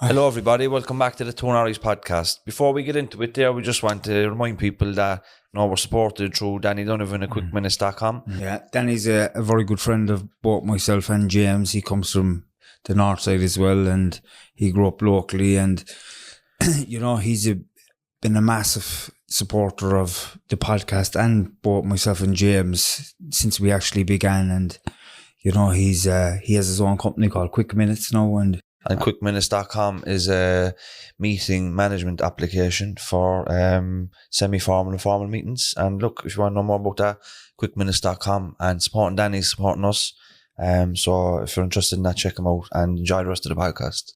Hello everybody, welcome back to the Norries podcast. Before we get into it there, we just want to remind people that we're supported through Danny Donovan at quickminutes.com. Yeah, Danny's a very good friend of both myself and James. He comes from the north side as well, and he grew up locally, and he's been a massive supporter of the podcast and both myself and James since we actually began. And he has his own company called Quick Minutes now, and quickminutes.com is a meeting management application for semi-formal and formal meetings. And look, if you want to know more about that, quickminutes.com, and supporting Danny's supporting us. So if you're interested in that, check them out and enjoy the rest of the podcast.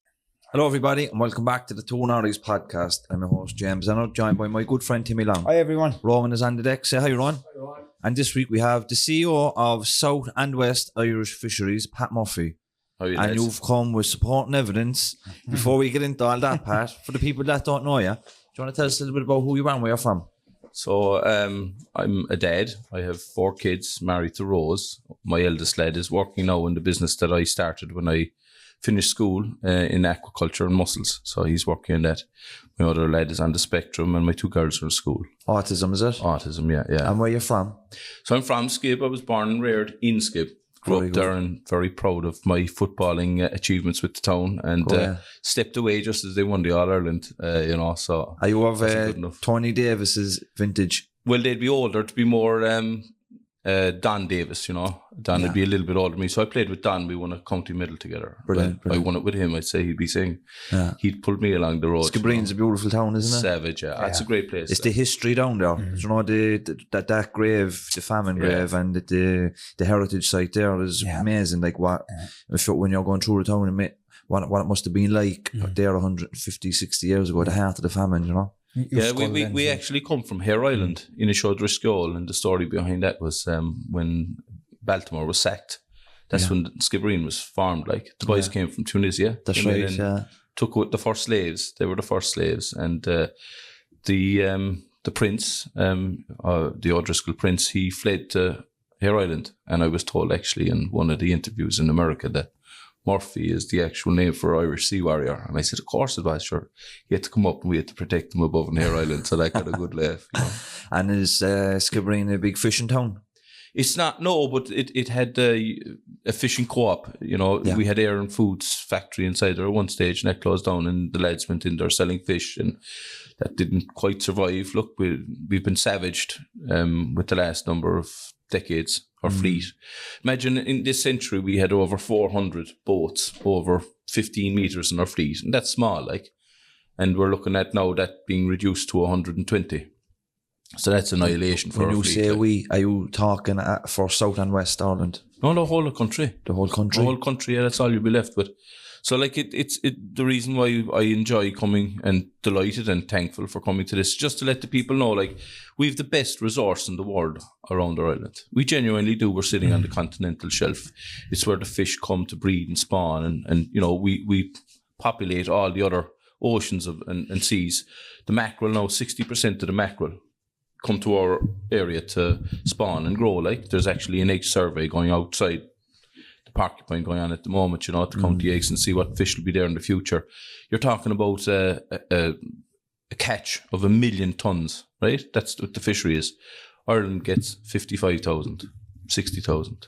Hello everybody and welcome back to the Norries podcast. I'm your host James and I'm joined by my good friend Timmy Long. Hi everyone. Rowan is on the deck. Say hi Rowan. Hi Rowan. And this week we have the CEO of South and West Irish Fisheries, Pat Murphy. And you've come with supporting evidence. Before we get into all that part, for the people that don't know you, do you want to tell us a little bit about who you are and where you're from? So I'm a dad. I have 4 kids, married to Rose. My eldest lad is working now in the business that I started when I finished school in aquaculture and mussels. So he's working in that. My other lad is on the spectrum and my 2 girls are in school. Autism, is it? Autism, yeah. And where you're from? So I'm from Skib. I was born and reared in Skib. Grew up there and very proud of my footballing achievements with the town, and stepped away just as they won the All-Ireland, so... Are you of Tony Davis's vintage? Well, they'd be older to be more Don Davis, Don would be a little bit older than me. So I played with Don. We won a county medal together. Brilliant. I won it with him. I'd say he'd be saying. Yeah. He'd pull me along the road. Skibrine's a beautiful town, isn't it? Savage, yeah. It's a great place. It's the history down there. That grave, the famine grave, and the heritage site there is amazing. Like when you're going through the town and what it must have been like there 150, 60 years ago, the heart of the famine, Yeah, we actually come from Hare Island in Driscoll, and the story behind that was when Baltimore was sacked. That's when Skibbereen was formed. Like the boys came from Tunisia. That's right. Took out the first slaves. They were the first slaves, and the prince, the O'Driscoll prince, he fled to Hare Island, and I was told actually in one of the interviews in America that Murphy is the actual name for Irish sea warrior. And I said, of course it was, sure. He had to come up and we had to protect him above in Hare Island. So that got a good laugh. And is Skibbereen a big fishing town? It's not, no, but it had a fishing co-op. We had Air and Foods factory inside there at one stage, and that closed down, and the lads went in there selling fish, and that didn't quite survive. Look, we've been savaged with the last number of decades. Our fleet. Imagine in this century we had over 400 boats over 15 metres in our fleet, and that's small, like. And we're looking at now that being reduced to 120. So that's annihilation for our fleet. When you say we, are you talking for South and West Ireland? No, the whole country. The whole country? The whole country, yeah, that's all you'll be left with. So like it's the reason why I enjoy coming and delighted and thankful for coming to this, just to let the people know, like, we've the best resource in the world around our island. We genuinely do. We're sitting on the continental shelf. It's where the fish come to breed and spawn, and we populate all the other oceans and seas. The mackerel now, 60% of the mackerel come to our area to spawn and grow. Like, there's actually an egg survey going outside Porcupine going on at the moment, to count the eggs and see what fish will be there in the future. You're talking about a catch of 1 million tons, right? That's what the fishery is. Ireland gets 55,000, 60,000.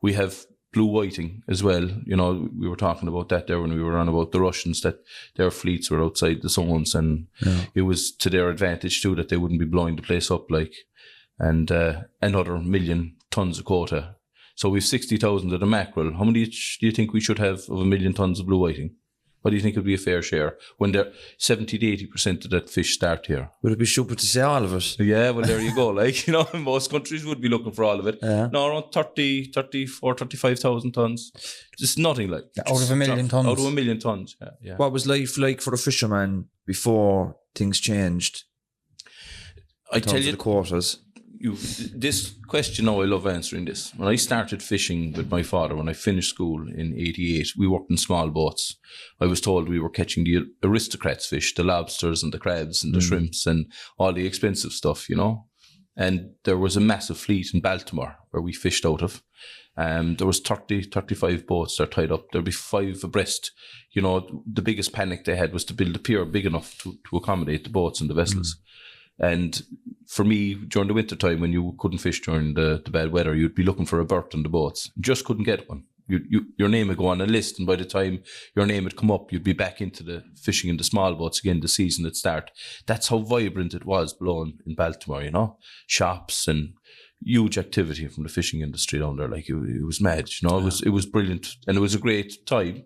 We have blue whiting as well. We were talking about that there when we were on about the Russians, that their fleets were outside the zones, and it was to their advantage too that they wouldn't be blowing the place up, like, and another 1 million tons of quota. So we've 60,000 of the mackerel. How many do you think we should have of 1 million tons of blue whiting? What do you think would be a fair share when 70 to 80% of that fish start here? Would it be stupid to say all of it? Yeah, well, there you go. Like, most countries would be looking for all of it. Yeah. No, around 30, 34, 35,000 tons. Just nothing like. Out of 1 million tons? Out of 1 million tons, yeah. What was life like for the fisherman before things changed? I tell you, the quotas. This question now, I love answering this. When I started fishing with my father, when I finished school in 88, we worked in small boats. I was told we were catching the aristocrats fish, the lobsters and the crabs and the shrimps and all the expensive stuff, And there was a massive fleet in Baltimore where we fished out of. There was 35 boats that are tied up. There'd be 5 abreast. You know, the biggest panic they had was to build a pier big enough to accommodate the boats and the vessels. And for me, during the winter time, when you couldn't fish during the bad weather, you'd be looking for a berth on the boats. You just couldn't get one. Your name would go on a list, and by the time your name would come up, you'd be back into the fishing in the small boats again. The season would start. That's how vibrant it was below in Baltimore. You know, shops and huge activity from the fishing industry down there. Like it was mad. You know, it was brilliant, and it was a great time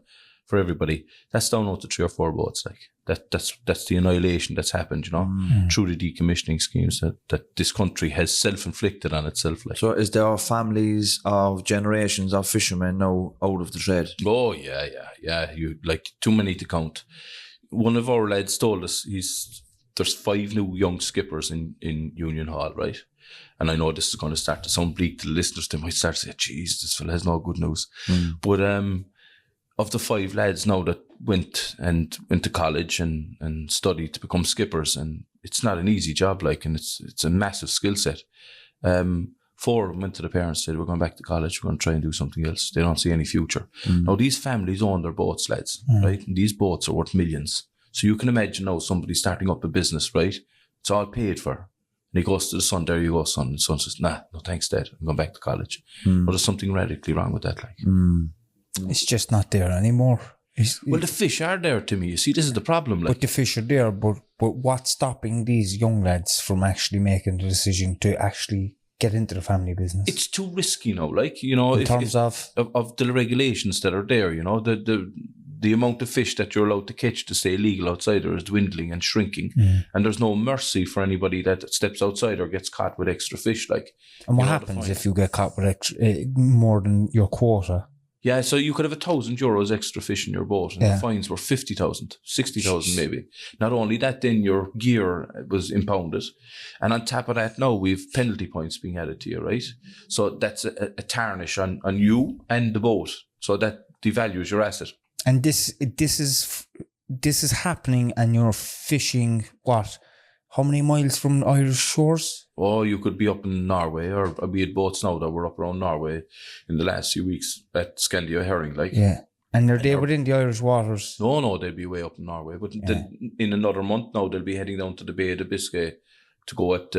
for everybody. That's down out to 3 or 4 boats. Like that's the annihilation that's happened. You know, through the decommissioning schemes that this country has self-inflicted on itself. Like. So is there families of generations of fishermen now out of the trade? Oh yeah. You like too many to count. One of our lads told us there's 5 new young skippers in Union Hall, right? And I know this is going to start to sound bleak to the listeners. They might start to say, "Geez, this fella has no good news." But of the 5 lads now that went to college and studied to become skippers, and it's not an easy job, like, and it's a massive skill set. 4 of them went to the parents, said, "We're going back to college. We're going to try and do something else." They don't see any future. Now these families own their boats, lads, right? And these boats are worth millions. So you can imagine now somebody starting up a business, right? It's all paid for. And he goes to the son, "There you go, son." And the son says, "Nah, no thanks, Dad. I'm going back to college." But there's something radically wrong with that, like. It's just not there anymore. Well, the fish are there, Timmy. You see, this is the problem. Like. But the fish are there, but what's stopping these young lads from actually making the decision to actually get into the family business? It's too risky now, like, you know. In terms of the regulations that are there, you know, the amount of fish that you're allowed to catch to stay legal outside there is dwindling and shrinking. And there's no mercy for anybody that steps outside or gets caught with extra fish. Like. And what happens if you get caught with more than your quota? Yeah, so you could have €1,000 extra fish in your boat, and the fines were 50,000, 60,000 maybe. Not only that, then your gear was impounded, and on top of that, now we've penalty points being added to you, right? So that's a tarnish on you and the boat, so that devalues your asset. And this is happening, and you're fishing what? How many miles from Irish shores? Oh, you could be up in Norway, or we had boats now that were up around Norway in the last few weeks at Scandia Herring, like. Yeah. And are they within the Irish waters? No, they'll be way up in Norway. But in another month now, they'll be heading down to the Bay of Biscay to go at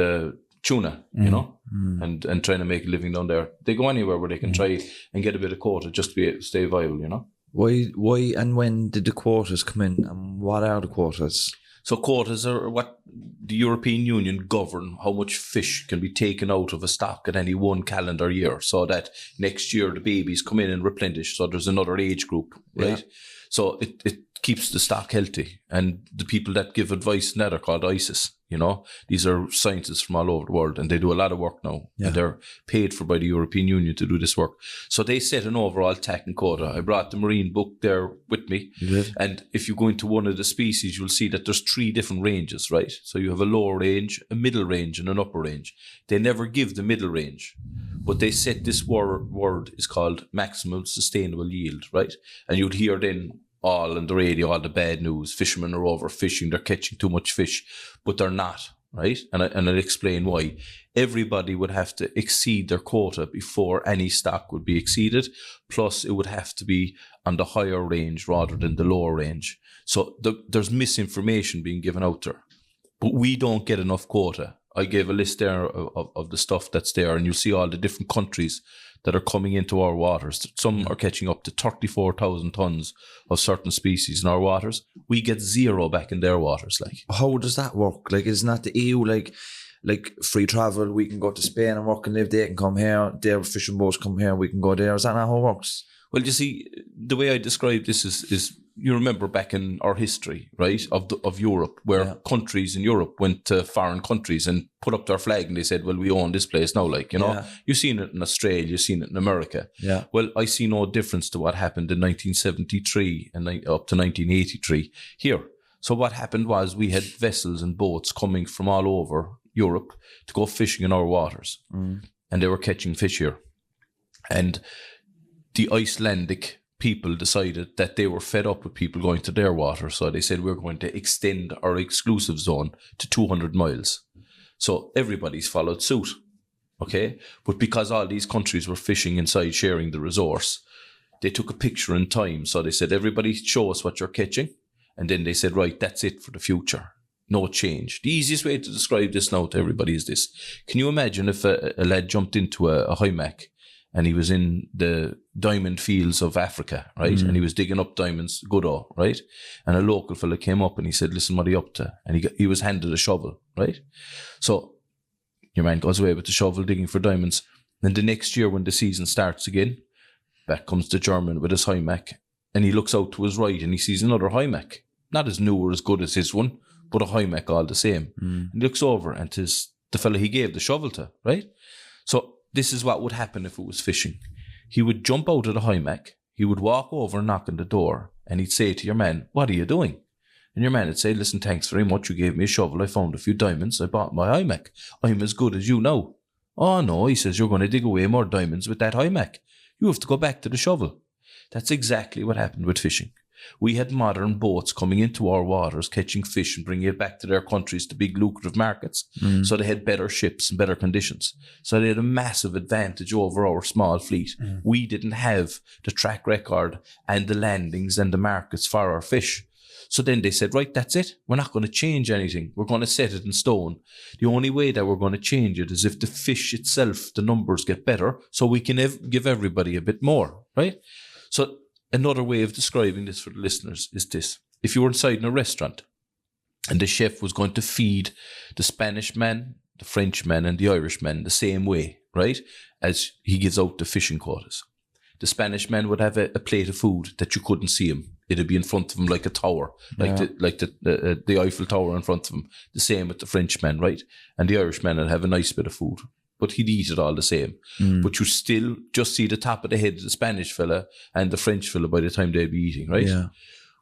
tuna, you know, and trying to make a living down there. They go anywhere where they can try and get a bit of quota just to stay viable, you know. Why and when did the quotas come in, and what are the quotas? So quotas are what the European Union govern how much fish can be taken out of a stock at any one calendar year, so that next year the babies come in and replenish. So there's another age group, right? Yeah. So it keeps the stock healthy. And the people that give advice in that are called ISIS. You know, these are scientists from all over the world, and they do a lot of work now. Yeah. And they're paid for by the European Union to do this work. So they set an overall TAC and quota. I brought the marine book there with me. And if you go into one of the species, you'll see that there's 3 different ranges, right? So you have a lower range, a middle range, and an upper range. They never give the middle range, but they set this word is called maximum sustainable yield, right? And you'd hear then all on the radio, all the bad news, fishermen are overfishing, they're catching too much fish, but they're not, right? And I'll explain why. Everybody would have to exceed their quota before any stock would be exceeded, plus it would have to be on the higher range rather than the lower range. So there's misinformation being given out there, but we don't get enough quota. I gave a list there of the stuff that's there, and you'll see all the different countries that are coming into our waters. Some are catching up to 34,000 tons of certain species in our waters. We get 0 back in their waters. Like, how does that work? Like, isn't that the EU like free travel? We can go to Spain and work and live. They can come here. Their fishing boats come here. We can go there. Is that not how it works? Well, you see, the way I describe this is you remember back in our history, right, of Europe, where countries in Europe went to foreign countries and put up their flag and they said, well, we own this place now, like, you know. You've seen it in Australia, you've seen it in America. Yeah. Well, I see no difference to what happened in 1973 and up to 1983 here. So what happened was we had vessels and boats coming from all over Europe to go fishing in our waters. And they were catching fish here. And the Icelandic people decided that they were fed up with people going to their water. So they said, we're going to extend our exclusive zone to 200 miles. So everybody's followed suit. Okay. But because all these countries were fishing inside, sharing the resource, they took a picture in time. So they said, everybody show us what you're catching. And then they said, right, that's it for the future. No change. The easiest way to describe this now to everybody is this. Can you imagine if a lad jumped into a hymac and he was in the diamond fields of Africa, right? And he was digging up diamonds, Goodall, right? And a local fella came up and he said, listen, what are you up to? And he was handed a shovel, right? So your man goes away with the shovel digging for diamonds. Then the next year when the season starts again, back comes the German with his hymac and he looks out to his right and he sees another hymac. Not as new or as good as his one, but a hymac all the same. And he looks over and 'tis the fella he gave the shovel to, right? So this is what would happen if it was fishing. He would jump out of the hymac, he would walk over and knock on the door, and he'd say to your man, what are you doing? And your man would say, listen, thanks very much, you gave me a shovel, I found a few diamonds, I bought my hymac. I'm as good as you now. Oh no, he says, you're going to dig away more diamonds with that hymac. You have to go back to the shovel. That's exactly what happened with fishing. We had modern boats coming into our waters, catching fish and bringing it back to their countries to big lucrative markets. So they had better ships and better conditions. So they had a massive advantage over our small fleet. We didn't have the track record and the landings and the markets for our fish. So then they said, right, that's it. We're not going to change anything. We're going to set it in stone. The only way that we're going to change it is if the fish itself, the numbers get better, so we can give everybody a bit more, right? So another way of describing this for the listeners is this. If you were inside in a restaurant and the chef was going to feed the Spanish man, the French man and the Irish man the same way, right, as he gives out the fishing quotas. The Spanish man would have a plate of food that you couldn't see him. It'd be in front of him like a tower, like the Eiffel Tower in front of him. The same with the Frenchman, right? And the Irishman would have a nice bit of food, but he'd eat it all the same. But you still just see the top of the head of the Spanish fella and the French fella by the time they'd be eating, right? Yeah.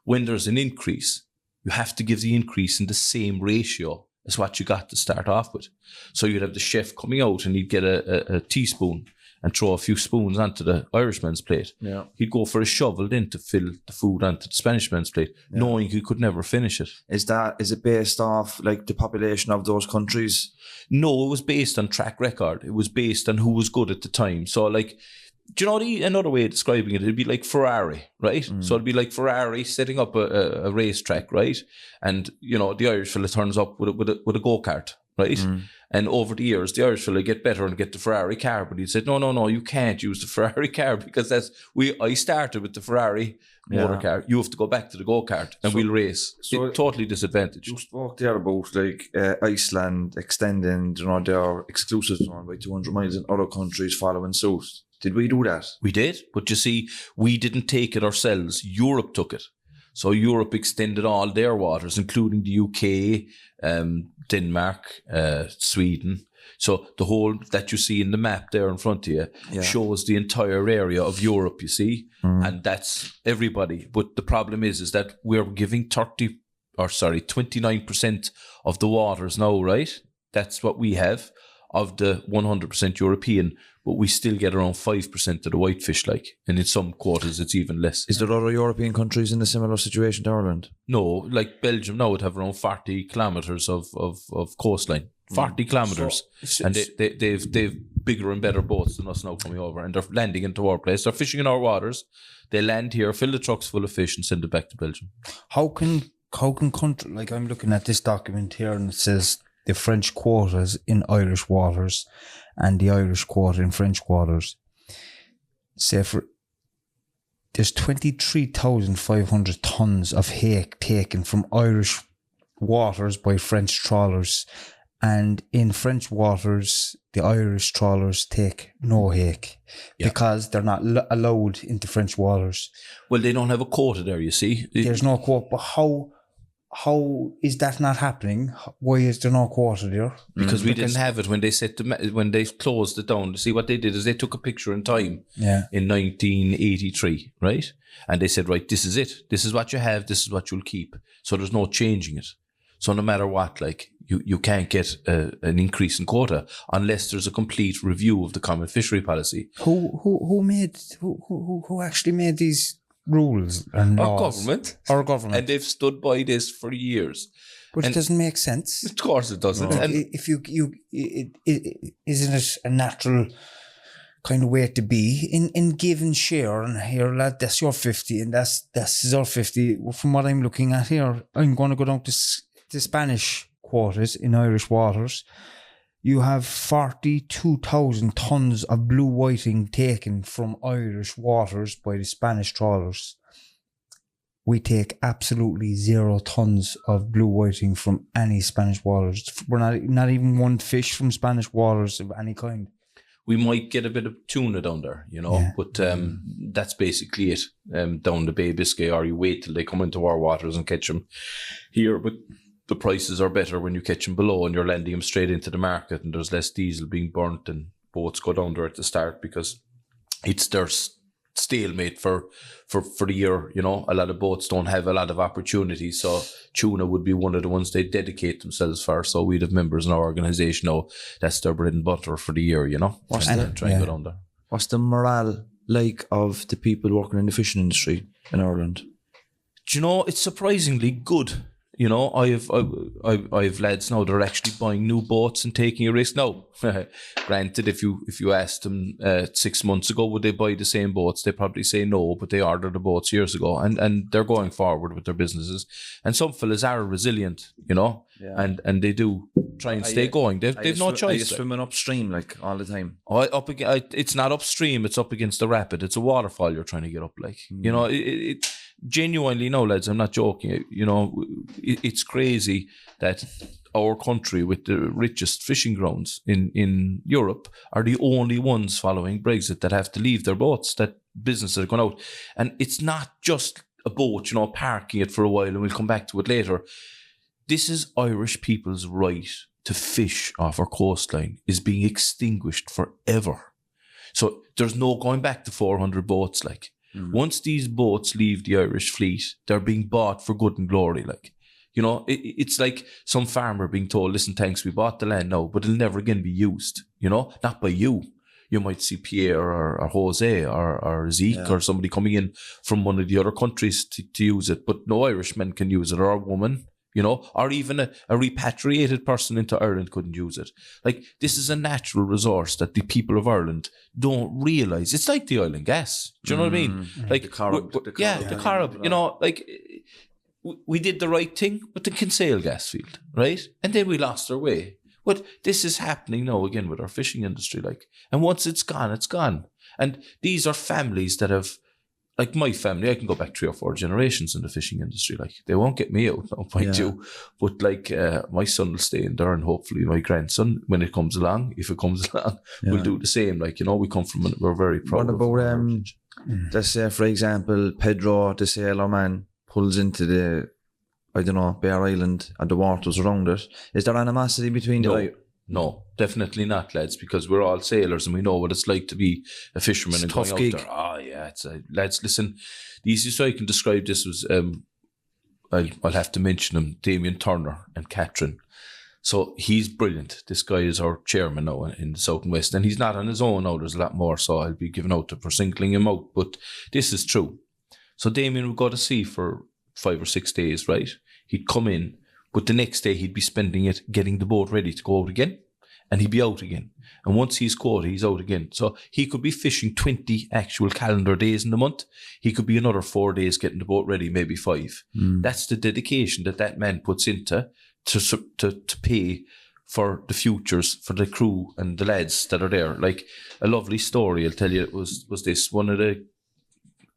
When there's an increase, you have to give the increase in the same ratio as what you got to start off with. So you'd have the chef coming out and he'd get a teaspoon and throw a few spoons onto the Irishman's plate. Yeah. He'd go for a shovel then to fill the food onto the Spanish man's plate, knowing he could never finish it. Is it based off like the population of those countries? No, it was based on track record. It was based on who was good at the time. So like, do you know another way of describing it? It'd be like Ferrari, right? So it'd be like Ferrari setting up a racetrack, right? And, you know, the Irish fella turns up with a go-kart, right? And over the years, the Irish fella get better and get the Ferrari car. But he said, no, you can't use the Ferrari car because I started with the Ferrari motor car. You have to go back to the go-kart and we'll race. So totally disadvantaged. You spoke there about like Iceland extending, you know, their exclusive zone by 200 miles and other countries following suit. Did we do that? We did. But you see, we didn't take it ourselves. Europe took it. So Europe extended all their waters, including the UK, Denmark, Sweden. So the whole that you see in the map there in front of you shows the entire area of Europe, you see. And that's everybody. But the problem is that we're giving 29% of the waters now, right? That's what we have of the 100% European. But we still get around 5% of the whitefish, like, and in some quotas it's even less. Is there other European countries in a similar situation to Ireland? No, like Belgium now would have around 40 kilometres of coastline. 40 kilometres, and they've bigger and better boats than us now coming over, and they're landing into our place. They're fishing in our waters. They land here, fill the trucks full of fish, and send it back to Belgium. How can country, like I'm looking at this document here, and it says the French quotas in Irish waters and the Irish quota in French waters. Say there's 23,500 tons of hake taken from Irish waters by French trawlers, and in French waters the Irish trawlers take no hake because they're not allowed into French waters. Well, they don't have a quota there, you see. There's no quota, but how is that not happening? Why is there no quota there? Because we didn't have it when they closed it down. See, what they did is they took a picture in time in 1983, right? And they said, right, this is it. This is what you have. This is what you'll keep. So there's no changing it. So no matter what, like you can't get an increase in quota unless there's a complete review of the common fishery policy. Who actually made these rules and laws? Our government. And they've stood by this for years. But And- it doesn't make sense. Of course it doesn't. Like, And if isn't it a natural kind of way to be in give and share? And here, lad, that's your 50, and that's is our 50. From what I'm looking at here, I'm going to go down to the Spanish quotas in Irish waters. You have 42,000 tons of blue whiting taken from Irish waters by the Spanish trawlers. We take absolutely 0 tons of blue whiting from any Spanish waters. We're not even one fish from Spanish waters of any kind. we might get a bit of tuna down there, Yeah. but that's basically it. Down the Bay Biscay, or you wait till they come into our waters and catch them here. But the prices are better when you catch them below and you're landing them straight into the market, and there's less diesel being burnt, and boats go down there at the start because it's their stalemate for the year. A lot of boats don't have a lot of opportunities, so tuna would be one of the ones they dedicate themselves for. So we'd have members in our organisation know that's their bread and butter for the year. What's try and go down there. What's the morale like of the people working in the fishing industry in Ireland? Do you know, it's surprisingly good. I've lads now that are actually buying new boats and taking a risk. Now, granted, if you asked them 6 months ago would they buy the same boats, they probably say no, but they ordered the boats years ago, and they're going forward with their businesses. And some fellas are resilient, and they do try and stay going. They've no choice. Are you swimming upstream like all the time? It's not upstream; it's up against the rapid. It's a waterfall you're trying to get up. It genuinely, no, lads, I'm not joking. It's crazy that our country with the richest fishing grounds in Europe are the only ones following Brexit that have to leave their boats, that businesses are going out. And it's not just a boat, parking it for a while and we'll come back to it later. This is Irish people's right to fish off our coastline is being extinguished forever. So there's no going back to 400 boats, like. Once these boats leave the Irish fleet, they're being bought for good and glory. It's like some farmer being told, listen, thanks, we bought the land now, but it'll never again be used, not by you. You might see Pierre or Jose or Zeke or somebody coming in from one of the other countries to use it, but no Irishman can use it, or a woman, or even a repatriated person into Ireland couldn't use it. Like, this is a natural resource that the people of Ireland don't realise. It's like the oil and gas. Do you know what I mean? Like the Corrib. the Corrib. We did the right thing with the Kinsale gas field, right? And then we lost our way. But this is happening now again with our fishing industry, and once it's gone, it's gone. And these are families that have, like my family, I can go back 3 or 4 generations in the fishing industry. They won't get me out, no point you. But my son will stay in there, and hopefully my grandson, when it comes along, if it comes along, will do the same. We come from, we're very proud. What about let's say, for example, Pedro, the sailor man, pulls into the, Bear Island and the waters around it. Is there animosity between the? No, definitely not, lads, because we're all sailors and we know what it's like to be a fisherman. It's and a tough going gig. out there. Oh yeah, lads. Listen, the easiest way I can describe this was I'll have to mention him, Damien Turner and Catherine. So he's brilliant. This guy is our chairman now in the South and West, and he's not on his own now. There's a lot more, so I'll be giving out for singling him out. But this is true. So Damien would go to sea for 5 or 6 days, right? He'd come in, but the next day he'd be spending it getting the boat ready to go out again, and he'd be out again. And once he's caught, he's out again. So he could be fishing 20 actual calendar days in the month. He could be another 4 days getting the boat ready, maybe 5. That's the dedication that man puts into to pay for the futures for the crew and the lads that are there. Like, a lovely story I'll tell you was this. One of the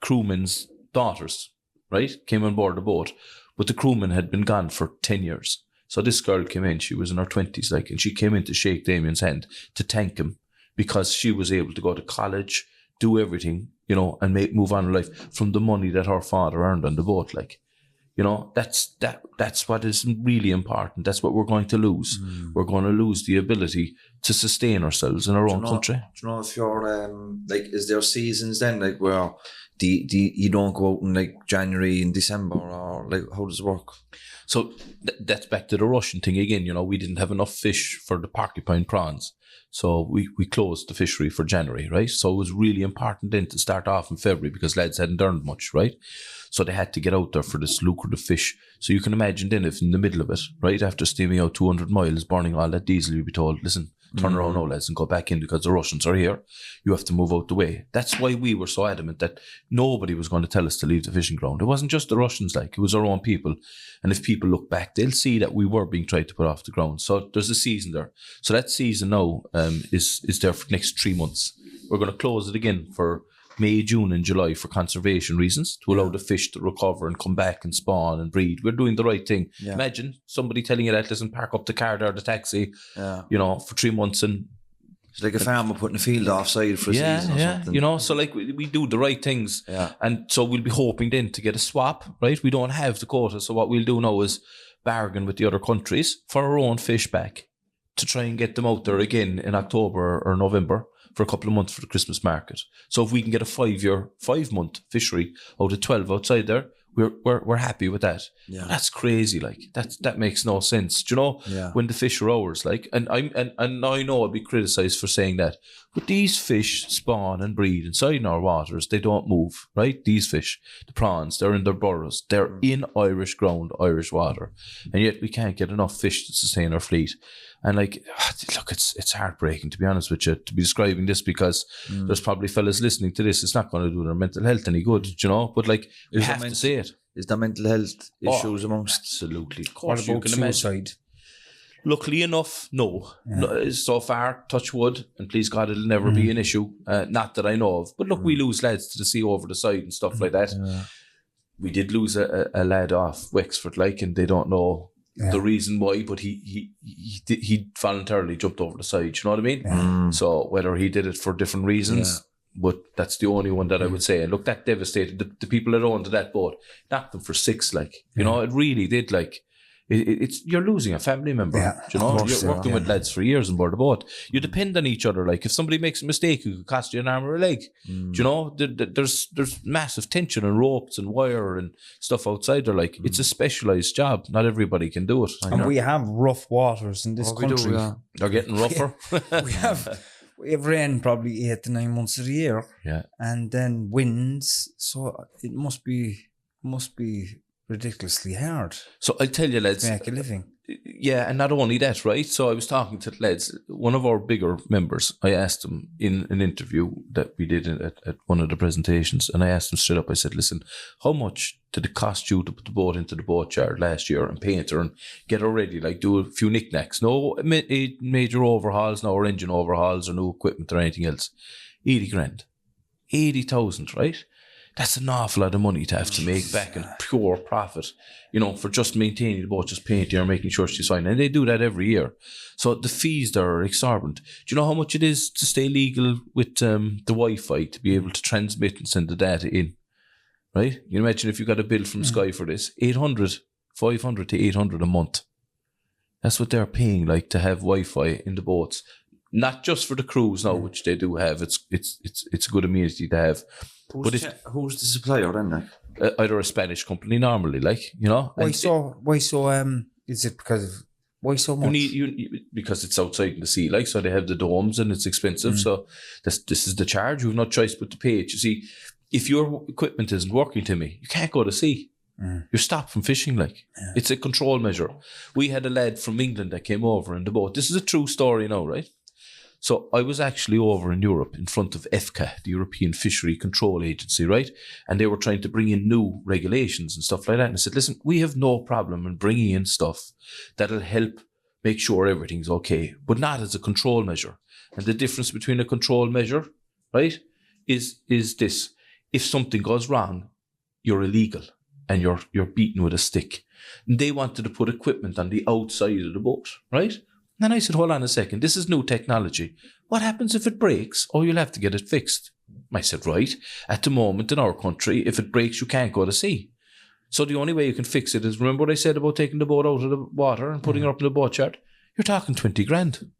crewmen's daughters, right, came on board the boat, but the crewman had been gone for 10 years. So this girl came in, she was in her 20s, and she came in to shake Damien's hand to thank him because she was able to go to college, do everything, and move on in life from the money that her father earned on the boat. That's what is really important. That's what we're going to lose. We're going to lose the ability to sustain ourselves in our own country. Do you know if you're is there seasons then where you don't go out in January and December, or how does it work? So that's back to the Russian thing again. We didn't have enough fish for the porcupine prawns, so we closed the fishery for January, right? So it was really important then to start off in February because lads hadn't earned much, right? So they had to get out there for this lucrative fish. So you can imagine then if in the middle of it, right, after steaming out 200 miles, burning all that diesel, you'd be told, listen, turn around now, lads, and go back in because the Russians are here. You have to move out the way. That's why we were so adamant that nobody was going to tell us to leave the fishing ground. It wasn't just the Russians, like, it was our own people. And if people look back, they'll see that we were being tried to put off the ground. So there's a season there. So that season now is there for the next 3 months. We're going to close it again for May, June and July for conservation reasons, to allow the fish to recover and come back and spawn and breed. We're doing the right thing. Yeah. Imagine somebody telling you that, listen, park up the car or the taxi, for 3 months. And it's like a farmer putting a field offside for a season or something. So like we do the right things. Yeah. And so we'll be hoping then to get a swap, right? We don't have the quota. So what we'll do now is bargain with the other countries for our own fish back to try and get them out there again in October or November for a couple of months for the Christmas market. So if we can get a 5-month fishery out of 12 outside there, we're happy with that. Yeah. That's crazy, like that makes no sense. Do you know when the fish are ours, like, and I know I'll be criticised for saying that, but these fish spawn and breed inside our waters. They don't move, right? These fish, the prawns, they're in their burrows. They're in Irish ground, Irish water, and yet we can't get enough fish to sustain our fleet. And like, look, it's heartbreaking, to be honest with you, to be describing this, because there's probably fellas listening to this. It's not going to do their mental health any good, you know. But like, we have to say it. Is there mental health issues amongst? Absolutely. Of course, what about suicide? Luckily enough, no. So far, touch wood, and please God, it'll never be an issue. Not that I know of. But look, we lose lads to the sea over the side and stuff like that. Yeah. We did lose a lad off Wexford, like, and they don't know the reason why, but he voluntarily jumped over the side. You know what I mean? Yeah. So whether he did it for different reasons, but that's the only one that I would say. And look, that devastated the people that owned that boat. Knocked them for 6. Like, you know, it really did. Like, it's you're losing a family member. Yeah, you know, you're working with lads for years on board the boat. You depend on each other. Like, if somebody makes a mistake, it could cost you an arm or a leg. Do you know, there's massive tension and ropes and wire and stuff outside there. Like, it's a specialised job. Not everybody can do it. And we have rough waters in this country. They're getting rougher. We have rain probably 8 to 9 months of the year. Yeah. And then winds. So it must be ridiculously hard. So I'll tell you, lads, to make a living. Yeah, and not only that, right? So I was talking to lads, one of our bigger members. I asked him in an interview that we did at one of the presentations, and I asked him straight up, I said, listen, how much did it cost you to put the boat into the boat yard last year and paint her and get her ready, like do a few knickknacks? No major overhauls, no engine overhauls or new equipment or anything else. 80 grand. 80,000, right? That's an awful lot of money to have to make back in pure profit, you know, for just maintaining the boat, just painting her, making sure she's fine. And they do that every year. So the fees there are exorbitant. Do you know how much it is to stay legal with the Wi-Fi, to be able to transmit and send the data in? Right? You imagine if you got a bill from Sky for this, 500 to 800 a month. That's what they're paying, like, to have Wi-Fi in the boats. Not just for the crews now, which they do have. It's a good amenity to have. Who's the supplier then? Either a Spanish company normally, like, you know. Why so? Is it because why so much? Because it's outside in the sea, like, so they have the domes and it's expensive. So this is the charge. You have no choice but to pay it. You see, if your equipment isn't working, Timmy, you can't go to sea. You're stopped from fishing, like. It's a control measure. We had a lad from England that came over in the boat. This is a true story now, right? So I was actually over in Europe in front of EFCA, the European Fishery Control Agency, right? And they were trying to bring in new regulations and stuff like that. And I said, listen, we have no problem in bringing in stuff that'll help make sure everything's okay, but not as a control measure. And the difference between a control measure, right, is this. If something goes wrong, you're illegal and you're beaten with a stick. And they wanted to put equipment on the outside of the boat, right? And I said, hold on a second, this is new technology. What happens if it breaks? Oh, you'll have to get it fixed. I said, right, at the moment in our country, if it breaks, you can't go to sea. So the only way you can fix it is, remember what I said about taking the boat out of the water and putting her up in the boat yard? You're talking 20 grand.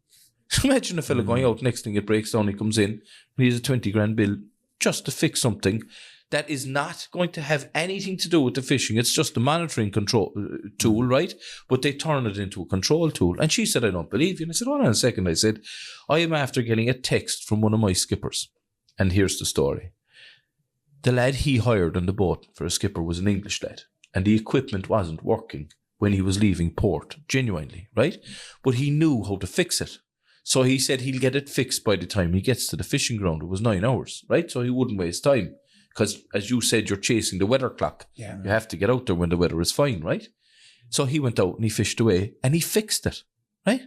Imagine a fella going out, next thing it breaks down, he comes in, and he has a 20 grand bill just to fix something that is not going to have anything to do with the fishing. It's just a monitoring control tool, right? But they turn it into a control tool. And she said, I don't believe you. And I said, hold on a second. I said, I am after getting a text from one of my skippers. And here's the story. the lad he hired on the boat for a skipper was an English lad, and the equipment wasn't working when he was leaving port, genuinely, right? But he knew how to fix it. So he said he'll get it fixed by the time he gets to the fishing ground. It was 9 hours, right? So he wouldn't waste time. Because, as you said, you're chasing the weather clock. Yeah. You have to get out there when the weather is fine, right? So he went out and he fished away and he fixed it, right?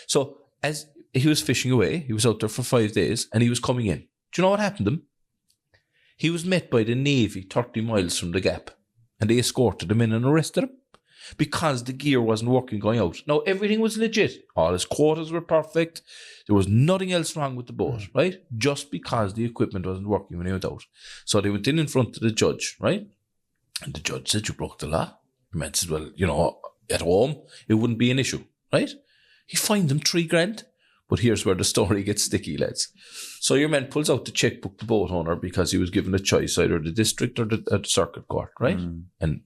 So as he was fishing away, he was out there for 5 days and he was coming in. Do you know what happened to him? He was met by the Navy 30 miles from the Gap, and they escorted him in and arrested him because the gear wasn't working going out. Now, everything was legit. All his quotas were perfect. There was nothing else wrong with the boat, right? Just because the equipment wasn't working when he went out. So they went in front of the judge, right? And the judge said, you broke the law. You might as well, at home, it wouldn't be an issue, right? He fined them $3,000. But here's where the story gets sticky, lads. So your man pulls out the checkbook, the boat owner, because he was given a choice, either the district or the circuit court, right? And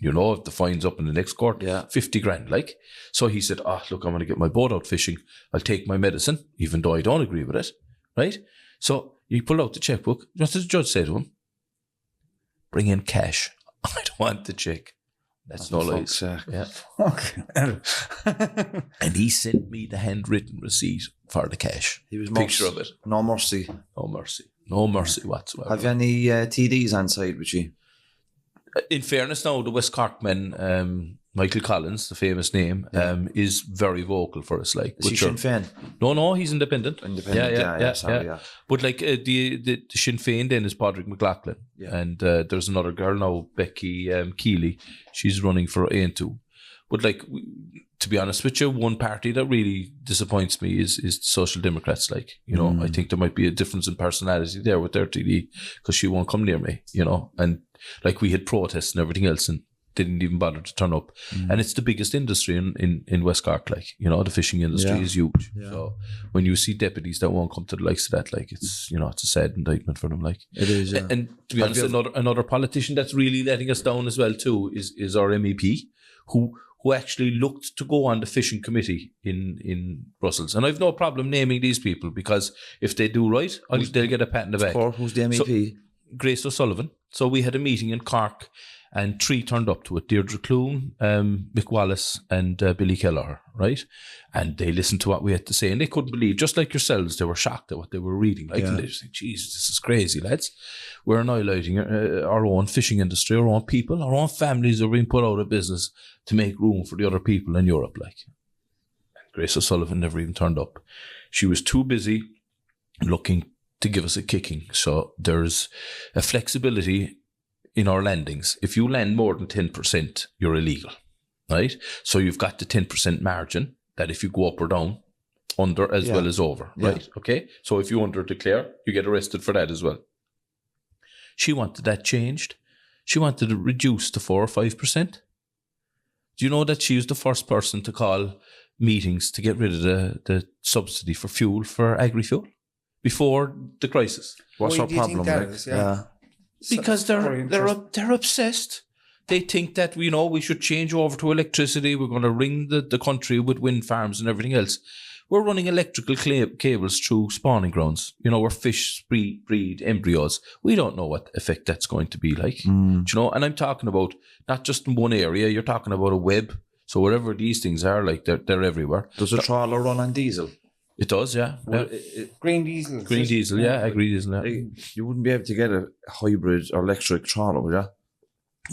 if the fine's up in the next court, $50,000, like. So he said, look, I'm going to get my boat out fishing. I'll take my medicine, even though I don't agree with it, right? So he pulled out the checkbook. What did the judge say to him? Bring in cash. I don't want the check. That's no lies. Yeah. And he sent me the handwritten receipt for the cash. He was picture of it. No mercy. No mercy. No mercy whatsoever. Have you any TDs on side with you? In fairness now, the West Cork man, Michael Collins, the famous name, is very vocal for us. Like, is he Sinn Féin? No, he's independent. Yeah. But like the Sinn Féin then is Padraig McLaughlin. Yeah. And there's another girl now, Becky Keeley. She's running for A2. But like, to be honest with you, one party that really disappoints me is the Social Democrats. Like, I think there might be a difference in personality there with their TD, because she won't come near me, and like we had protests and everything else and they didn't even bother to turn up. And it's the biggest industry in West Cork, like, the fishing industry is huge. Yeah. So when you see deputies that won't come to the likes of that, like, it's, it's a sad indictment for them, like. It is, yeah. And to be honest, another politician that's really letting us down as well too is our MEP, who actually looked to go on the fishing committee in Brussels. And I've no problem naming these people, because if they do right, they'll get a pat in the back. Who's the MEP? So, Grace O'Sullivan. So we had a meeting in Cork and 3 turned up to it. Deirdre Clune, Mick Wallace and Billy Kelleher, right? And they listened to what we had to say and they couldn't believe, just like yourselves, they were shocked at what they were reading. Like, and they just think, Jesus, this is crazy, lads. We're annihilating our own fishing industry, our own people, our own families are being put out of business to make room for the other people in Europe, like. And Grace O'Sullivan never even turned up. She was too busy looking to give us a kicking. So there's a flexibility in our landings. If you land more than 10%, you're illegal, right? So you've got the 10% margin that if you go up or down, under as well as over, right? Okay. So if you under declare, you get arrested for that as well. She wanted that changed. She wanted it reduced to 4 or 5%. Do you know that she was the first person to call meetings to get rid of the subsidy for fuel for agri-fuel before the crisis? What's her problem? Because they're obsessed. They think that we should change over to electricity. We're going to ring the country with wind farms and everything else. We're running electrical cables through spawning grounds, where fish breed embryos. We don't know what effect that's going to be like, and I'm talking about not just in one area. You're talking about a web. So wherever these things are, like, they're everywhere. Does a trawler run on diesel? It does, yeah. Well, green diesel. Green diesel, yeah. Green diesel, yeah. You wouldn't be able to get a hybrid or electric trawler, would you?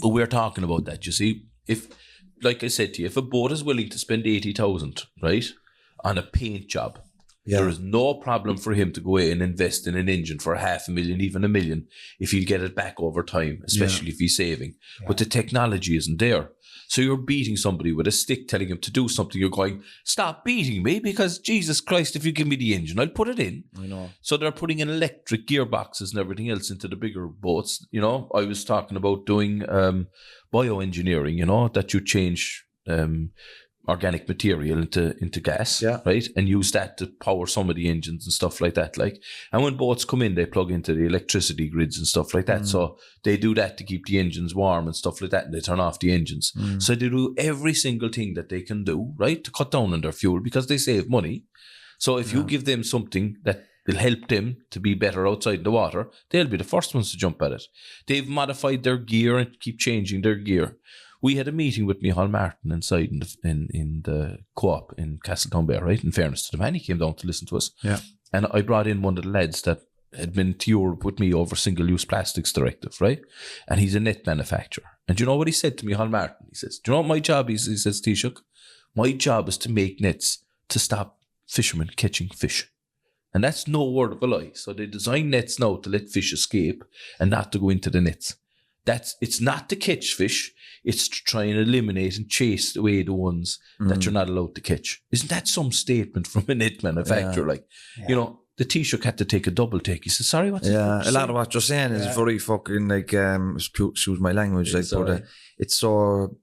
But we're talking about that, you see. If, like I said to you, if a boat is willing to spend 80,000, right, on a paint job, there is no problem for him to go in and invest in an engine for $500,000, even $1 million, if he'll get it back over time, especially if he's saving. Yeah. But the technology isn't there. So you're beating somebody with a stick, telling him to do something. You're going, stop beating me, because Jesus Christ, if you give me the engine, I'll put it in. I know. So they're putting in electric gearboxes and everything else into the bigger boats. I was talking about doing bioengineering, that you change organic material into gas, right? And use that to power some of the engines and stuff like that. Like, and when boats come in, they plug into the electricity grids and stuff like that. So they do that to keep the engines warm and stuff like that, and they turn off the engines. So they do every single thing that they can do, right, to cut down on their fuel, because they save money. So if you give them something that They'll help them to be better outside the water. They'll be the first ones to jump at it. They've modified their gear and keep changing their gear. We had a meeting with Micheál Martin inside in the co-op in Castletown Bay, right? In fairness to the man, he came down to listen to us. Yeah. And I brought in one of the lads that had been to Europe with me over single-use plastics directive, right? And he's a net manufacturer. And do you know what he said to Micheál Martin? He says, do you know what my job is? He says, Taoiseach, my job is to make nets to stop fishermen catching fish. And that's no word of a lie. So they design nets now to let fish escape and not to go into the nets. It's not to catch fish. It's to try and eliminate and chase away the ones that you're not allowed to catch. Isn't that some statement from a net manufacturer? Like, you know, the Taoiseach had to take a double take. He said, sorry, what's Yeah, a lot of what you're saying is very fucking like, excuse my language, like, but it's so,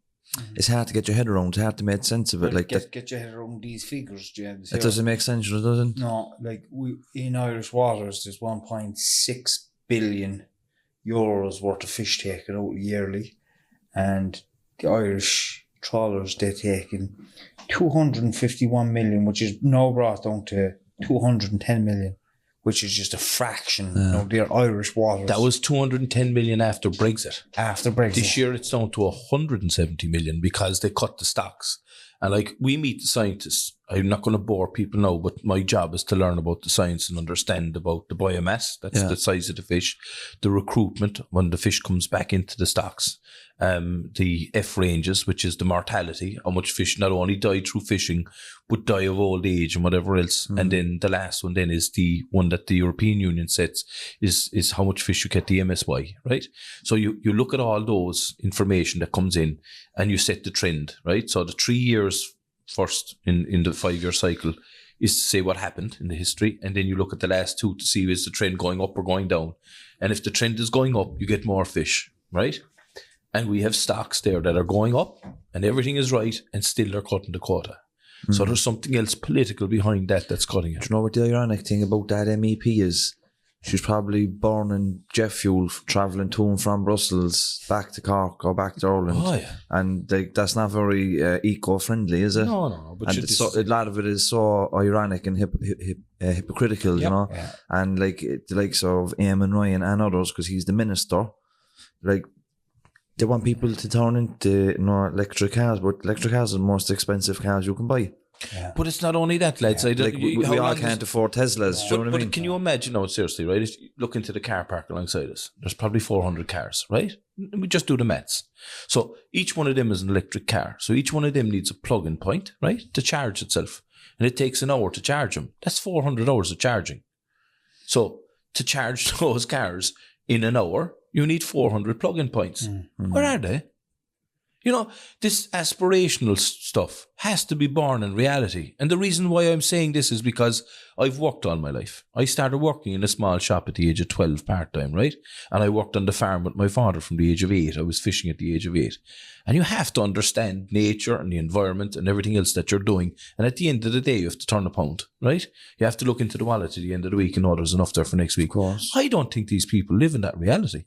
it's hard to get your head around. It's hard to make sense of it. Like get your head around these figures, James. It doesn't make sense, doesn't it? No, like in Irish waters, there's 1.6 billion euros worth of fish taken out yearly, and the Irish trawlers, they take in 251 million, which is now brought down to 210 million, which is just a fraction. You know, they're Irish waters. That was 210 million after Brexit. After Brexit. This year it's down to 170 million because they cut the stocks. And like, we meet the scientists. I'm not going to bore people now, but my job is to learn about the science and understand about the biomass. That's the size of the fish, the recruitment when the fish comes back into the stocks, the F ranges, which is the mortality, how much fish not only die through fishing, but die of old age and whatever else. And then the last one then is the one that the European Union sets is how much fish you get, the MSY, right? So you look at all those information that comes in and you set the trend, right? So the 3 years first in the 5-year cycle is to say what happened in the history, and then you look at the last two to see is the trend going up or going down. And if the trend is going up, you get more fish, right? And we have stocks there that are going up and everything is right, and still they're cutting the quota. So there's something else political behind that's cutting it. Do you know what the ironic thing about that MEP is? She's probably burning jet fuel travelling to and from Brussels back to Cork or back to Ireland. Oh, yeah. And like, that's not very eco-friendly, is it? No. But And a lot of it is so ironic and hypocritical, you know. Yeah. And like the likes of Eamon Ryan and others, because he's the minister, like, they want people to turn into electric cars, but electric cars are the most expensive cars you can buy. Yeah. But it's not only that, lads. Like, we all can't afford Teslas. Do you know what I mean? Can you imagine, no, seriously, right? If you look into the car park alongside us, there's probably 400 cars, right? We just do the maths. So each one of them is an electric car. So each one of them needs a plug-in point, right, to charge itself. And it takes an hour to charge them. That's 400 hours of charging. So to charge those cars in an hour, you need 400 plug-in points. Where are they? You know, this aspirational stuff has to be born in reality. And the reason why I'm saying this is because I've worked all my life. I started working in a small shop at the age of 12 part-time, right? And I worked on the farm with my father from the age of 8. I was fishing at the age of 8. And you have to understand nature and the environment and everything else that you're doing. And at the end of the day, you have to turn a pound, right? You have to look into the wallet at the end of the week and know there's enough there for next week. Of course. I don't think these people live in that reality.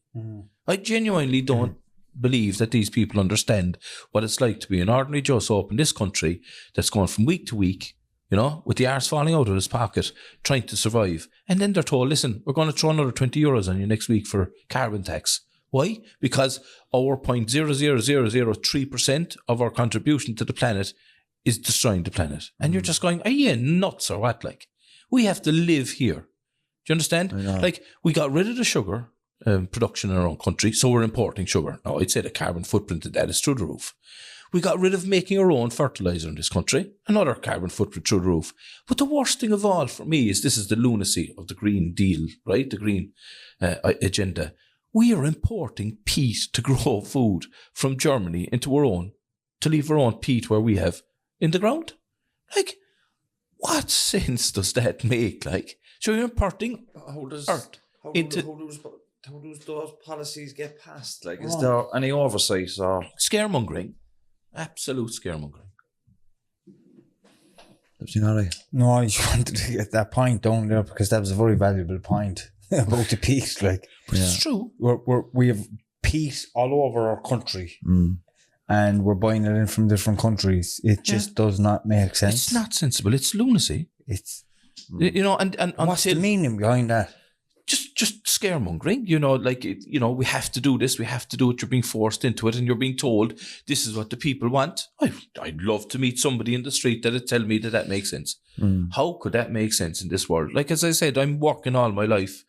I genuinely don't believe that these people understand what it's like to be an ordinary Joe Soap in this country that's going from week to week, you know, with the arse falling out of his pocket, trying to survive. And then they're told, listen, we're going to throw another 20 euros on you next week for carbon tax. Why? Because our 0.00003% of our contribution to the planet is destroying the planet. And you're just going, are you nuts or what? Like, we have to live here. Do you understand? Like, we got rid of the sugar production in our own country, so we're importing sugar. Now, I'd say the carbon footprint of that is through the roof. We got rid of making our own fertilizer in this country, another carbon footprint through the roof. But the worst thing of all for me is this is the lunacy of the Green Deal, right? The Green agenda. We are importing peat to grow food from Germany into our own, to leave our own peat where we have in the ground. Like, what sense does that make? Like, so you're importing earth into... How do those policies get passed? Like, is there any oversight or scaremongering? Absolute scaremongering. everything all right? No, I just wanted to get that point down there because that was a very valuable point about the peat. Like, It's true. We have peat all over our country, and we're buying it in from different countries. It just does not make sense. It's not sensible. It's lunacy. It's You know, and What's the until meaning behind that? just scaremongering, you know, like, you know, we have to do this, we have to do it. You're being forced into it and you're being told this is what the people want. I'd love to meet somebody in the street that'd tell me that makes sense. How could that make sense in this world? Like, as I said, I'm working all my life.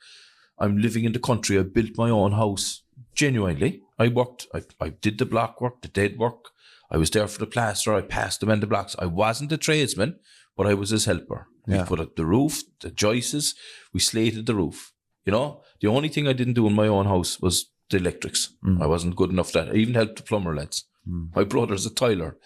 I'm living in the country. I built my own house. Genuinely, I worked. I did the block work, the dead work. I was there for the plaster. I passed them in the blocks. I wasn't a tradesman, but I was his helper. We put up the roof, the joists. We slated the roof. You know, the only thing I didn't do in my own house was the electrics. I wasn't good enough for that. I even helped the plumber lads. My brother's a tiler.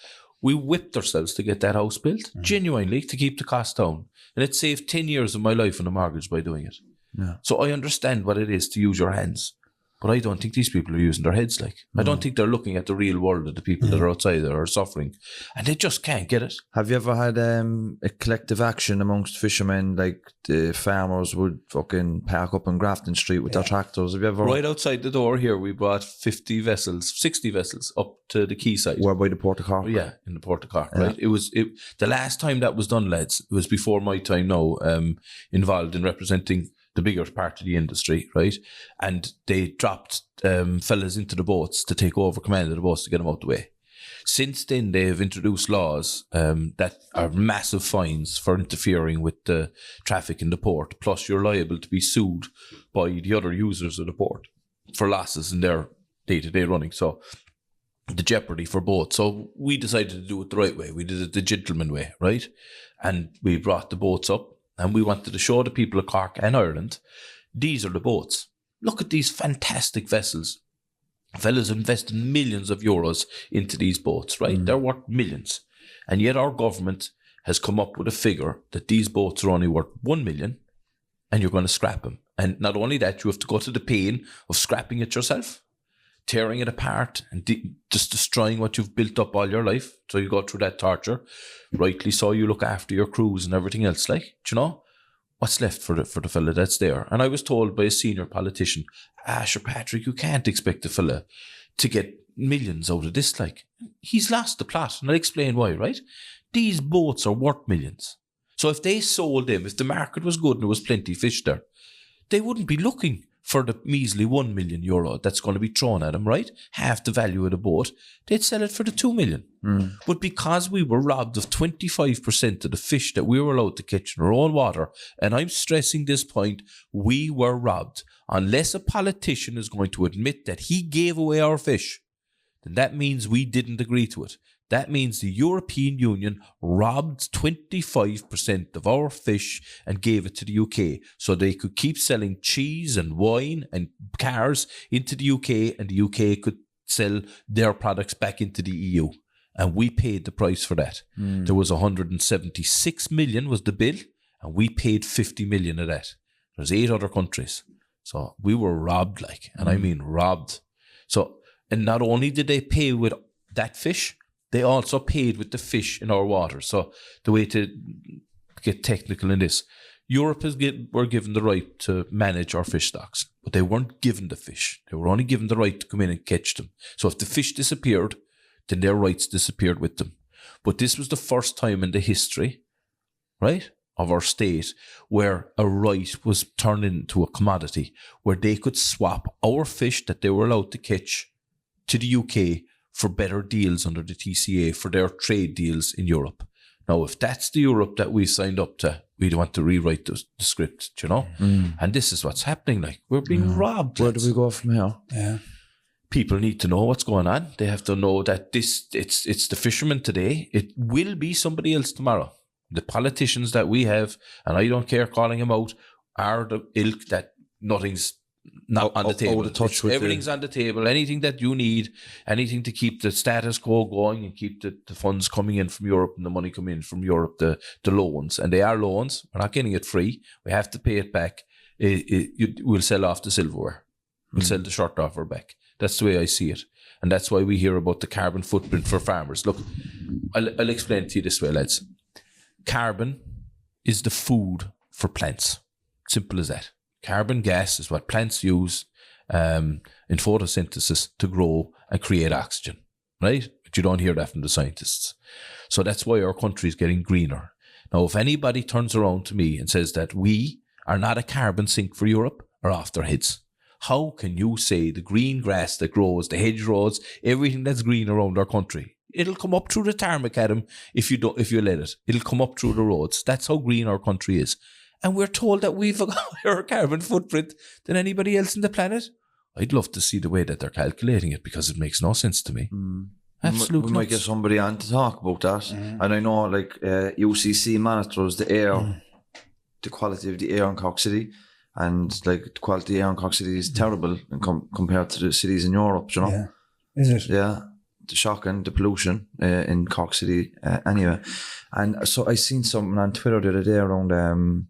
We whipped ourselves to get that house built, genuinely, to keep the cost down. And it saved 10 years of my life on a mortgage by doing it. Yeah. So I understand what it is to use your hands. But I don't think these people are using their heads like. I don't think they're looking at the real world of the people that are outside that are suffering. And they just can't get it. Have you ever had a collective action amongst fishermen, like the farmers would fucking park up on Grafton Street with their tractors? Have you ever... Right outside the door here, we brought 60 vessels up to the quayside. Where by the Port of Cork? Yeah, in the Port of Cork, right? The last time that was done, lads, it was before my time now, involved in representing the bigger part of the industry, right? And they dropped fellas into the boats to take over command of the boats to get them out the way. Since then, they have introduced laws that are massive fines for interfering with the traffic in the port. Plus, you're liable to be sued by the other users of the port for losses in their day-to-day running. So the jeopardy for both. So we decided to do it the right way. We did it the gentleman way, right? And we brought the boats up. And we wanted to show the people of Cork and Ireland, these are the boats. Look at these fantastic vessels. Fellas invested millions of euros into these boats, right? They're worth millions. And yet our government has come up with a figure that these boats are only worth 1 million and you're going to scrap them. And not only that, you have to go to the pain of scrapping it yourself, tearing it apart and just destroying what you've built up all your life. So you go through that torture. Rightly so, you look after your crews and everything else. Like, do you know, what's left for the fella that's there? And I was told by a senior politician, Sir Patrick, you can't expect a fella to get millions out of this. Like, he's lost the plot. And I'll explain why, right? These boats are worth millions. So if they sold them, if the market was good and there was plenty of fish there, they wouldn't be looking for the measly €1 million that's going to be thrown at them, right? Half the value of the boat, they'd sell it for the 2 million. But because we were robbed of 25% of the fish that we were allowed to catch in our own water, and I'm stressing this point, we were robbed. Unless a politician is going to admit that he gave away our fish, then that means we didn't agree to it. That means the European Union robbed 25% of our fish and gave it to the UK so they could keep selling cheese and wine and cars into the UK, and the UK could sell their products back into the EU. And we paid the price for that. There was 176 million was the bill, and we paid 50 million of that. There's 8 other countries. So we were robbed, like, and I mean robbed. So, and not only did they pay with that fish, they also paid with the fish in our water. So the way to get technical in this, Europe were given the right to manage our fish stocks, but they weren't given the fish. They were only given the right to come in and catch them. So if the fish disappeared, then their rights disappeared with them. But this was the first time in the history, right, of our state where a right was turned into a commodity, where they could swap our fish that they were allowed to catch to the UK for better deals under the TCA for their trade deals in Europe. Now, if that's the Europe that we signed up to, we'd want to rewrite the script, you know? And this is what's happening. Like, we're being robbed. Where do we go from here? Yeah. People need to know what's going on. They have to know that it's the fishermen today. It will be somebody else tomorrow. The politicians that we have, and I don't care calling them out, are the ilk that nothing's not on the table. Everything's on the table. Anything that you need, anything to keep the status quo going and keep the funds coming in from Europe and the money coming in from Europe, the loans. And they are loans. We're not getting it free. We have to pay it back. We'll sell off the silverware. We'll sell the shirt off our back. That's the way I see it. And that's why we hear about the carbon footprint for farmers. Look, I'll explain it to you this way, lads. Carbon is the food for plants. Simple as that. Carbon gas is what plants use in photosynthesis to grow and create oxygen, right? But you don't hear that from the scientists. So that's why our country is getting greener. Now, if anybody turns around to me and says that we are not a carbon sink for Europe, are off their heads. How can you say the green grass that grows, the hedgerows, everything that's green around our country, it'll come up through the tarmac, Adam, if you let it. It'll come up through the roads. That's how green our country is. And we're told that we've a higher carbon footprint than anybody else on the planet. I'd love to see the way that they're calculating it, because it makes no sense to me. Absolutely. We might get somebody on to talk about that. And I know, like, UCC monitors the air, the quality of the air in Cork City. And like the quality of the air in Cork City is terrible compared to the cities in Europe, you know? Yeah. Is it? Yeah. The shocking, the pollution in Cork City anyway. And so I seen something on Twitter the other day around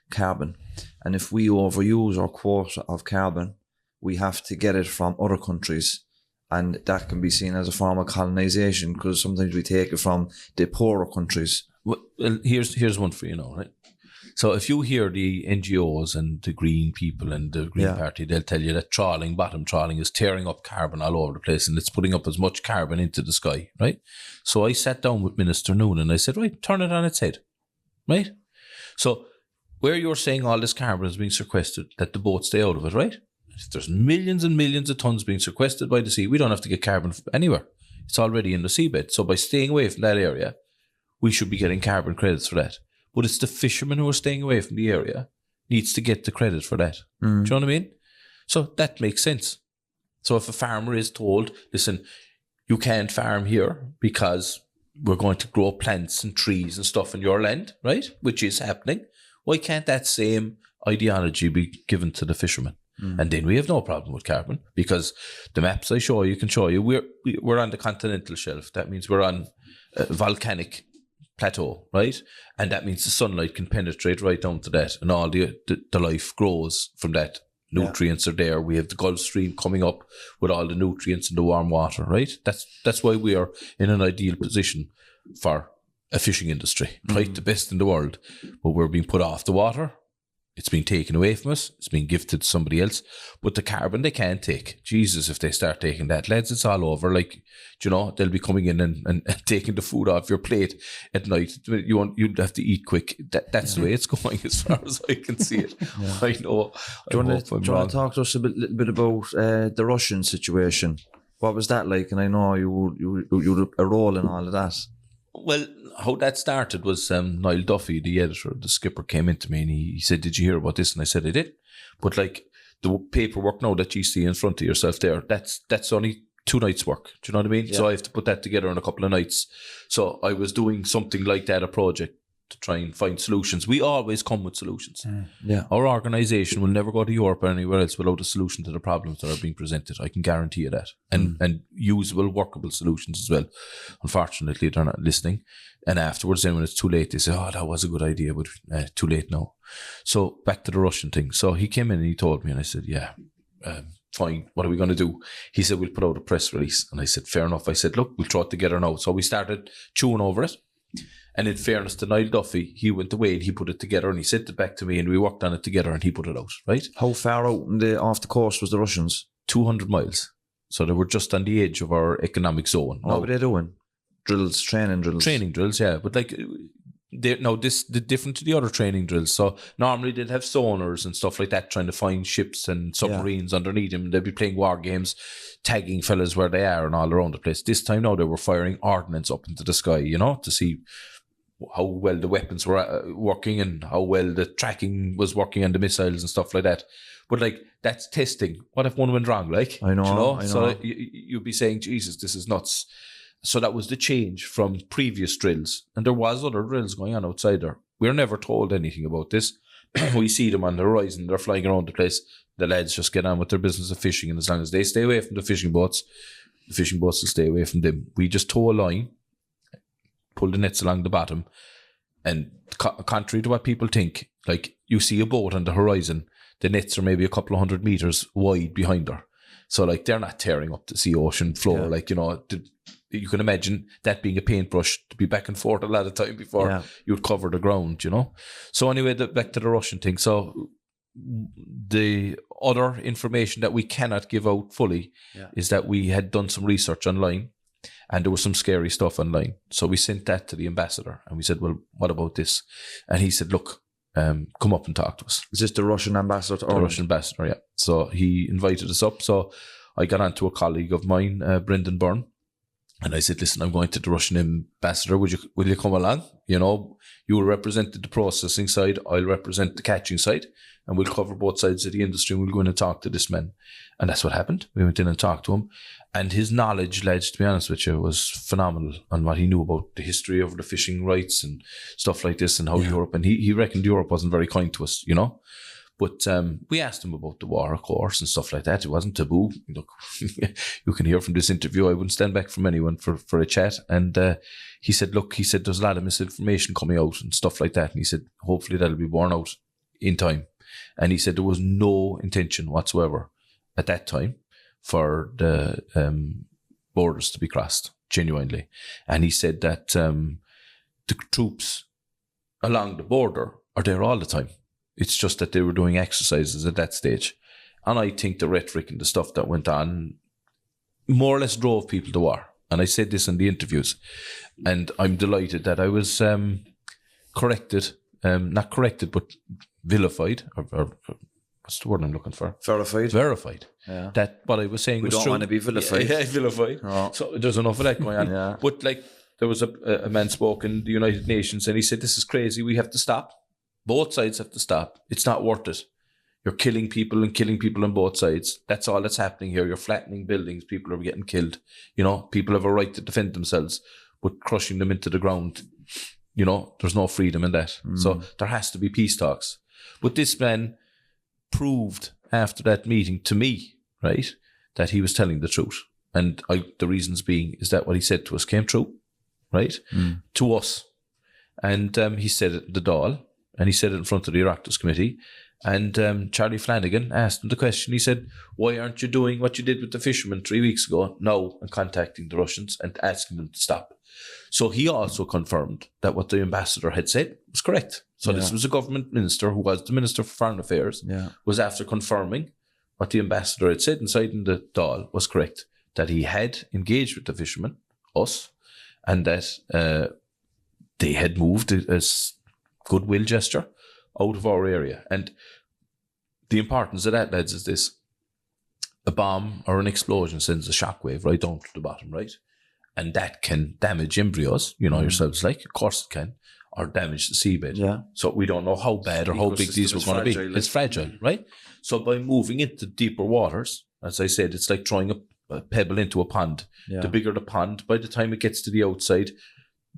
carbon. And if we overuse our quota of carbon, we have to get it from other countries. And that can be seen as a form of colonization, because sometimes we take it from the poorer countries. Well, here's one for you now, right? So if you hear the NGOs and the Green people and the Green Party, they'll tell you that bottom trawling is tearing up carbon all over the place, and it's putting up as much carbon into the sky, right? So I sat down with Minister Noonan and I said, right, turn it on its head, right? So where you're saying all this carbon is being sequestered, that the boats stay out of it, right? If there's millions and millions of tons being sequestered by the sea, we don't have to get carbon anywhere. It's already in the seabed. So by staying away from that area, we should be getting carbon credits for that. But it's the fishermen who are staying away from the area needs to get the credit for that. Do you know what I mean? So that makes sense. So if a farmer is told, listen, you can't farm here because we're going to grow plants and trees and stuff in your land, right? Which is happening. Why can't that same ideology be given to the fishermen? And then we have no problem with carbon, because the maps I show you can show you we're on the continental shelf. That means we're on a volcanic plateau, right? And that means the sunlight can penetrate right down to that, and all the life grows from that. Nutrients are there. We have the Gulf Stream coming up with all the nutrients in the warm water, right? That's why we are in an ideal position for a fishing industry, right? The best in the world. But we're being put off the water. It's being taken away from us. It's being gifted to somebody else. But the carbon they can't take. Jesus, if they start taking that, lads, it's all over. Like, you know, they'll be coming in and taking the food off your plate at night. You'll have to eat quick. That's the way it's going, as far as I can see it. I know. Do you want to talk to us a little bit about the Russian situation? What was that like? And I know you had a role in all of that. Well, how that started was Niall Duffy, the editor, the skipper, came into me and he said, did you hear about this? And I said, I did. But like the paperwork now that you see in front of yourself there, that's only 2 nights work. Do you know what I mean? Yeah. So I have to put that together in a couple of nights. So I was doing something like that, a project, to try and find solutions. We always come with solutions. Our organisation will never go to Europe or anywhere else without a solution to the problems that are being presented. I can guarantee you that. And usable, workable solutions as well. Unfortunately, they're not listening. And afterwards, then when it's too late, they say, oh, that was a good idea, but too late now. So back to the Russian thing. So he came in and he told me, and I said, yeah, fine, what are we going to do? He said, we'll put out a press release. And I said, fair enough. I said, look, we'll throw it together now. So we started chewing over it. And in fairness to Niall Duffy, he went away and he put it together and he sent it back to me and we worked on it together and he put it out, right? How far out off the coast was the Russians? 200 miles. So they were just on the edge of our economic zone. What were they doing? Drills, training drills? Training drills, yeah. But like, this different to the other training drills. So normally they'd have sonars and stuff like that trying to find ships and submarines underneath them. They'd be playing war games, tagging fellas where they are and all around the place. This time now they were firing ordnance up into the sky, you know, to see how well the weapons were working and how well the tracking was working on the missiles and stuff like that. But like, that's testing. What if one went wrong? Like, I know. So you'd be saying, Jesus, this is nuts. So that was the change from previous drills. And there was other drills going on outside there. We're never told anything about this. We see them on the horizon. They're flying around the place. The lads just get on with their business of fishing. And as long as they stay away from the fishing boats will stay away from them. We just tow a line, pull the nets along the bottom. And contrary to what people think, like you see a boat on the horizon, the nets are maybe a couple of 100 meters wide behind her. So like they're not tearing up the sea ocean floor. Like, you know, you can imagine that being a paintbrush to be back and forth a lot of time before you'd cover the ground, you know. So anyway, back to the Russian thing. So the other information that we cannot give out fully is that we had done some research online And there was some scary stuff online. So we sent that to the ambassador and we said, well, what about this? And he said, look, come up and talk to us. Is this the Russian ambassador to The Ireland? Russian ambassador, yeah. So he invited us up. So I got on to a colleague of mine, Brendan Byrne, and I said, listen, I'm going to the Russian ambassador. Will you come along? You know, you will represent the processing side. I'll represent the catching side, and we'll cover both sides of the industry, and we'll go in and talk to this man. And that's what happened. We went in and talked to him, and his knowledge, lads, to be honest with you, was phenomenal on what he knew about the history of the fishing rights and stuff like this, and how Europe, and he reckoned Europe wasn't very kind to us, you know. But we asked him about the war, of course, and stuff like that. It wasn't taboo. Look, you can hear from this interview, I wouldn't stand back from anyone for a chat. And he said, there's a lot of misinformation coming out and stuff like that. And he said, hopefully that'll be borne out in time. And he said there was no intention whatsoever at that time for the borders to be crossed, genuinely. And he said that the troops along the border are there all the time. It's just that they were doing exercises at that stage. And I think the rhetoric and the stuff that went on more or less drove people to war. And I said this in the interviews. And I'm delighted that I was corrected, not corrected, but vilified, or what's the word I'm looking for? Verified. Yeah. That what I was saying We was don't true. want to be vilified. Yeah, vilified. Oh. So there's enough of that going on. Yeah. But like, there was a man spoke in the United Nations and he said, this is crazy. We have to stop. Both sides have to stop. It's not worth it. You're killing people on both sides. That's all that's happening here. You're flattening buildings. People are getting killed. You know, people have a right to defend themselves, but crushing them into the ground, you know, there's no freedom in that. So there has to be peace talks. But this man proved after that meeting to me, right, that he was telling the truth. And the reasons being is that what he said to us came true, right, to us. And he said it in the Dáil. And he said it in front of the Oireachtas Committee. And Charlie Flanagan asked him the question. He said, why aren't you doing what you did with the fishermen 3 weeks ago now and contacting the Russians and asking them to stop? So he also confirmed that what the ambassador had said was correct. So this was a government minister who was the Minister for Foreign Affairs, was after confirming what the ambassador had said inside in the Dáil was correct, that he had engaged with the fishermen, us, and that they had moved as goodwill gesture out of our area. And the importance of that, lads, is this. A bomb or an explosion sends a shockwave right down to the bottom, right? And that can damage embryos, you know yourselves, like, of course it can, or damage the seabed. Yeah. So we don't know how bad or how big these were going to be. It's fragile, right? So by moving into deeper waters, as I said, it's like throwing a pebble into a pond. Yeah. The bigger the pond, by the time it gets to the outside,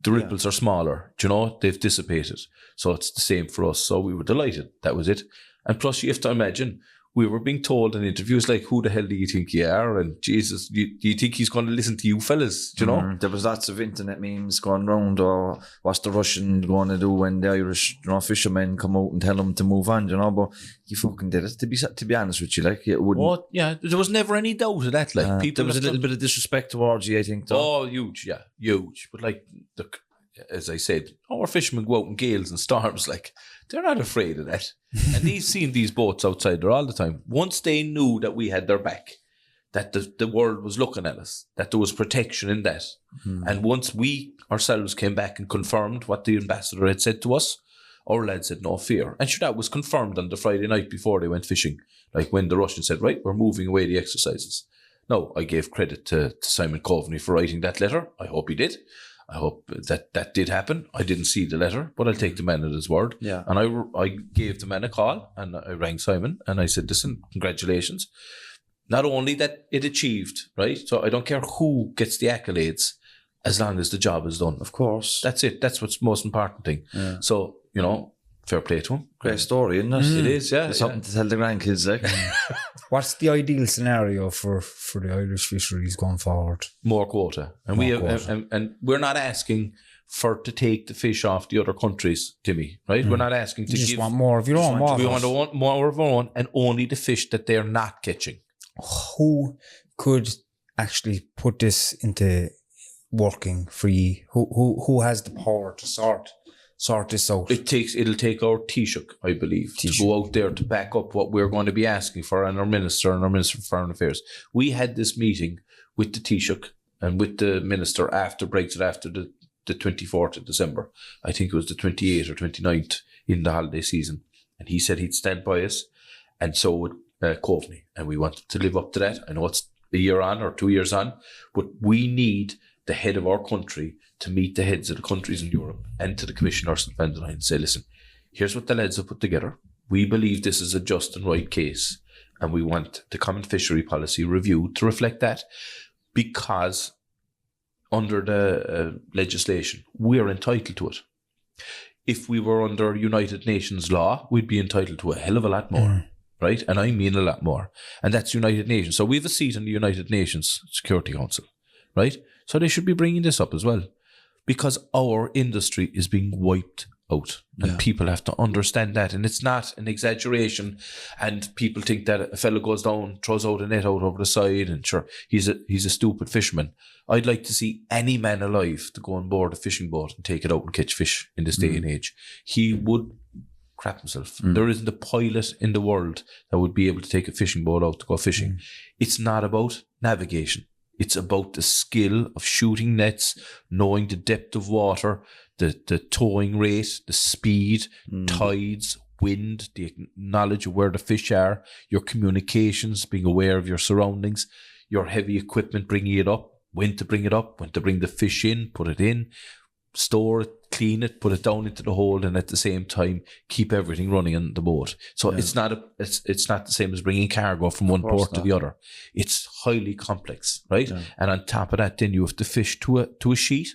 the ripples are smaller, do you know? They've dissipated. So it's the same for us. So we were delighted. That was it. And plus, you have to imagine, we were being told in interviews like, who the hell do you think you are? And Jesus, do you think he's going to listen to you fellas? Do you know? There was lots of internet memes going around, or what's the Russian going to do when the Irish, you know, fishermen come out and tell them to move on, you know? But he fucking did it. To be honest with you, like, it wouldn't. Oh, yeah, there was never any doubt of that. Like, people, there was a little bit of disrespect towards you, I think. Though. Oh, huge, yeah, huge. But like, as I said, our fishermen go out in gales and storms. Like, they're not afraid of that. And they've seen these boats outside there all the time. Once they knew that we had their back, that the world was looking at us, that there was protection in that. And once we ourselves came back and confirmed what the ambassador had said to us, our lads had no fear. And sure, that was confirmed on the Friday night before they went fishing. Like when the Russians said, right, we're moving away the exercises. No, I gave credit to Simon Coveney for writing that letter. I hope he did. I hope that did happen. I didn't see the letter, but I'll take the man at his word. Yeah. And I gave the man a call and I rang Simon and I said, listen, congratulations. Not only that it achieved, right? So I don't care who gets the accolades as long as the job is done. Of course. That's it. That's what's the most important thing. Yeah. So, you know, fair play to him. Great story, isn't it? It is, yeah. It's something to tell the grandkids, like. What's the ideal scenario for the Irish fisheries going forward? More quota. And and we're not asking to take the fish off the other countries, Timmy, right? We're not asking to give... want more of your own. We want more of our own and only the fish that they're not catching. Who could actually put this into working free? Who has the power to sort this out? It'll take our Taoiseach, I believe, to go out there to back up what we're going to be asking for, and our Minister for Foreign Affairs. We had this meeting with the Taoiseach and with the minister after Brexit, after the 24th of December. I think it was the 28th or 29th in the holiday season. And he said he'd stand by us, and so would Coveney. And we wanted to live up to that. I know it's a year on or 2 years on, but we need the head of our country to meet the heads of the countries in Europe and to the Commission Ursula von der Leyen and say, listen, here's what the lads have put together. We believe this is a just and right case, and we want the common fishery policy reviewed to reflect that, because under the legislation, we're entitled to it. If we were under United Nations law, we'd be entitled to a hell of a lot more, right? And I mean a lot more. And that's United Nations. So we have a seat in the United Nations Security Council, right? So they should be bringing this up as well, because our industry is being wiped out, and people have to understand that. And it's not an exaggeration, and people think that a fellow goes down, throws out a net out over the side, and sure, he's a stupid fisherman. I'd like to see any man alive to go on board a fishing boat and take it out and catch fish in this day and age. He would crap himself. There isn't a pilot in the world that would be able to take a fishing boat out to go fishing. It's not about navigation. It's about the skill of shooting nets, knowing the depth of water, the towing rate, the speed, tides, wind, the knowledge of where the fish are, your communications, being aware of your surroundings, your heavy equipment, bringing it up, when to bring it up, when to bring the fish in, put it in, store it, clean it, put it down into the hold, and at the same time keep everything running on the boat. So it's not the same as bringing cargo from one port to the other. It's highly complex, right? Yeah. And on top of that, then you have to fish to a sheet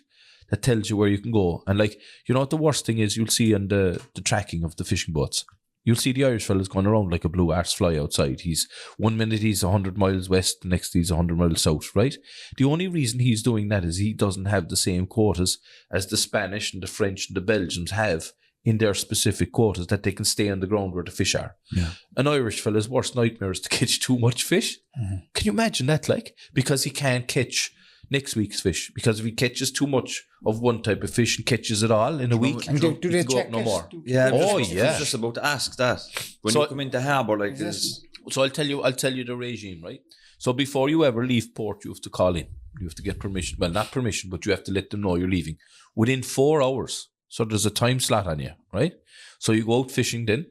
that tells you where you can go. And like, you know what the worst thing is, you'll see on the tracking of the fishing boats, you'll see the Irish fellas going around like a blue arse fly outside. He's 1 minute he's 100 miles west, the next he's 100 miles south, right? The only reason he's doing that is he doesn't have the same quotas as the Spanish and the French and the Belgians have in their specific quotas, that they can stay on the ground where the fish are. Yeah. An Irish fella's worst nightmare is to catch too much fish. Can you imagine that? Like, because he can't catch next week's fish, because if he catches too much of one type of fish and catches it all in a week, and do they check no more? Yeah. I was just about to ask that. When you come into harbour like this. So I'll tell you the regime, right? So before you ever leave port, you have to call in. You have to get permission. Well, not permission, but you have to let them know you're leaving within 4 hours. So there's a time slot on you, right? So you go out fishing then.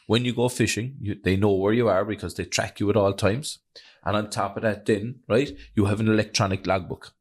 When you go fishing, they know where you are because they track you at all times. And on top of that then, right, you have an electronic logbook.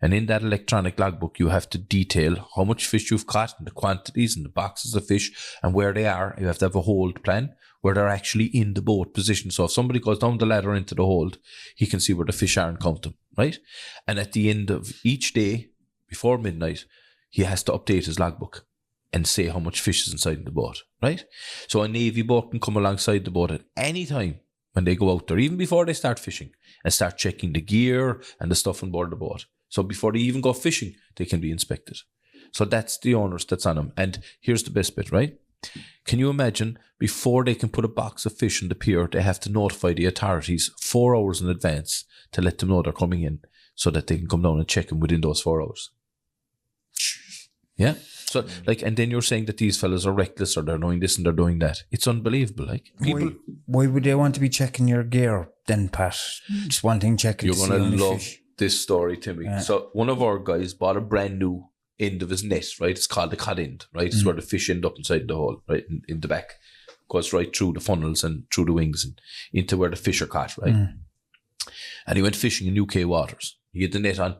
And in that electronic logbook, you have to detail how much fish you've caught and the quantities and the boxes of fish and where they are. You have to have a hold plan where they're actually in the boat position. So if somebody goes down the ladder into the hold, he can see where the fish are and count them, right? And at the end of each day, before midnight, he has to update his logbook and say how much fish is inside the boat, right? So a Navy boat can come alongside the boat at any time when they go out there, even before they start fishing, and start checking the gear and the stuff on board the boat. So before they even go fishing, they can be inspected. So that's the onus that's on them. And here's the best bit, right? Can you imagine, before they can put a box of fish in the pier, they have to notify the authorities 4 hours in advance to let them know they're coming in so that they can come down and check them within those 4 hours. Yeah? So, like, and then you're saying that these fellas are reckless, or they're doing this and they're doing that. It's unbelievable. Like, people. Why would they want to be checking your gear then, Pat? Just wanting checking. You're going to love this story, Timmy. Yeah. So, one of our guys bought a brand new end of his net, right? It's called the cod end, right? It's where the fish end up inside the hole, right? In the back. Goes right through the funnels and through the wings and into where the fish are caught, right? And he went fishing in UK waters. He had the net on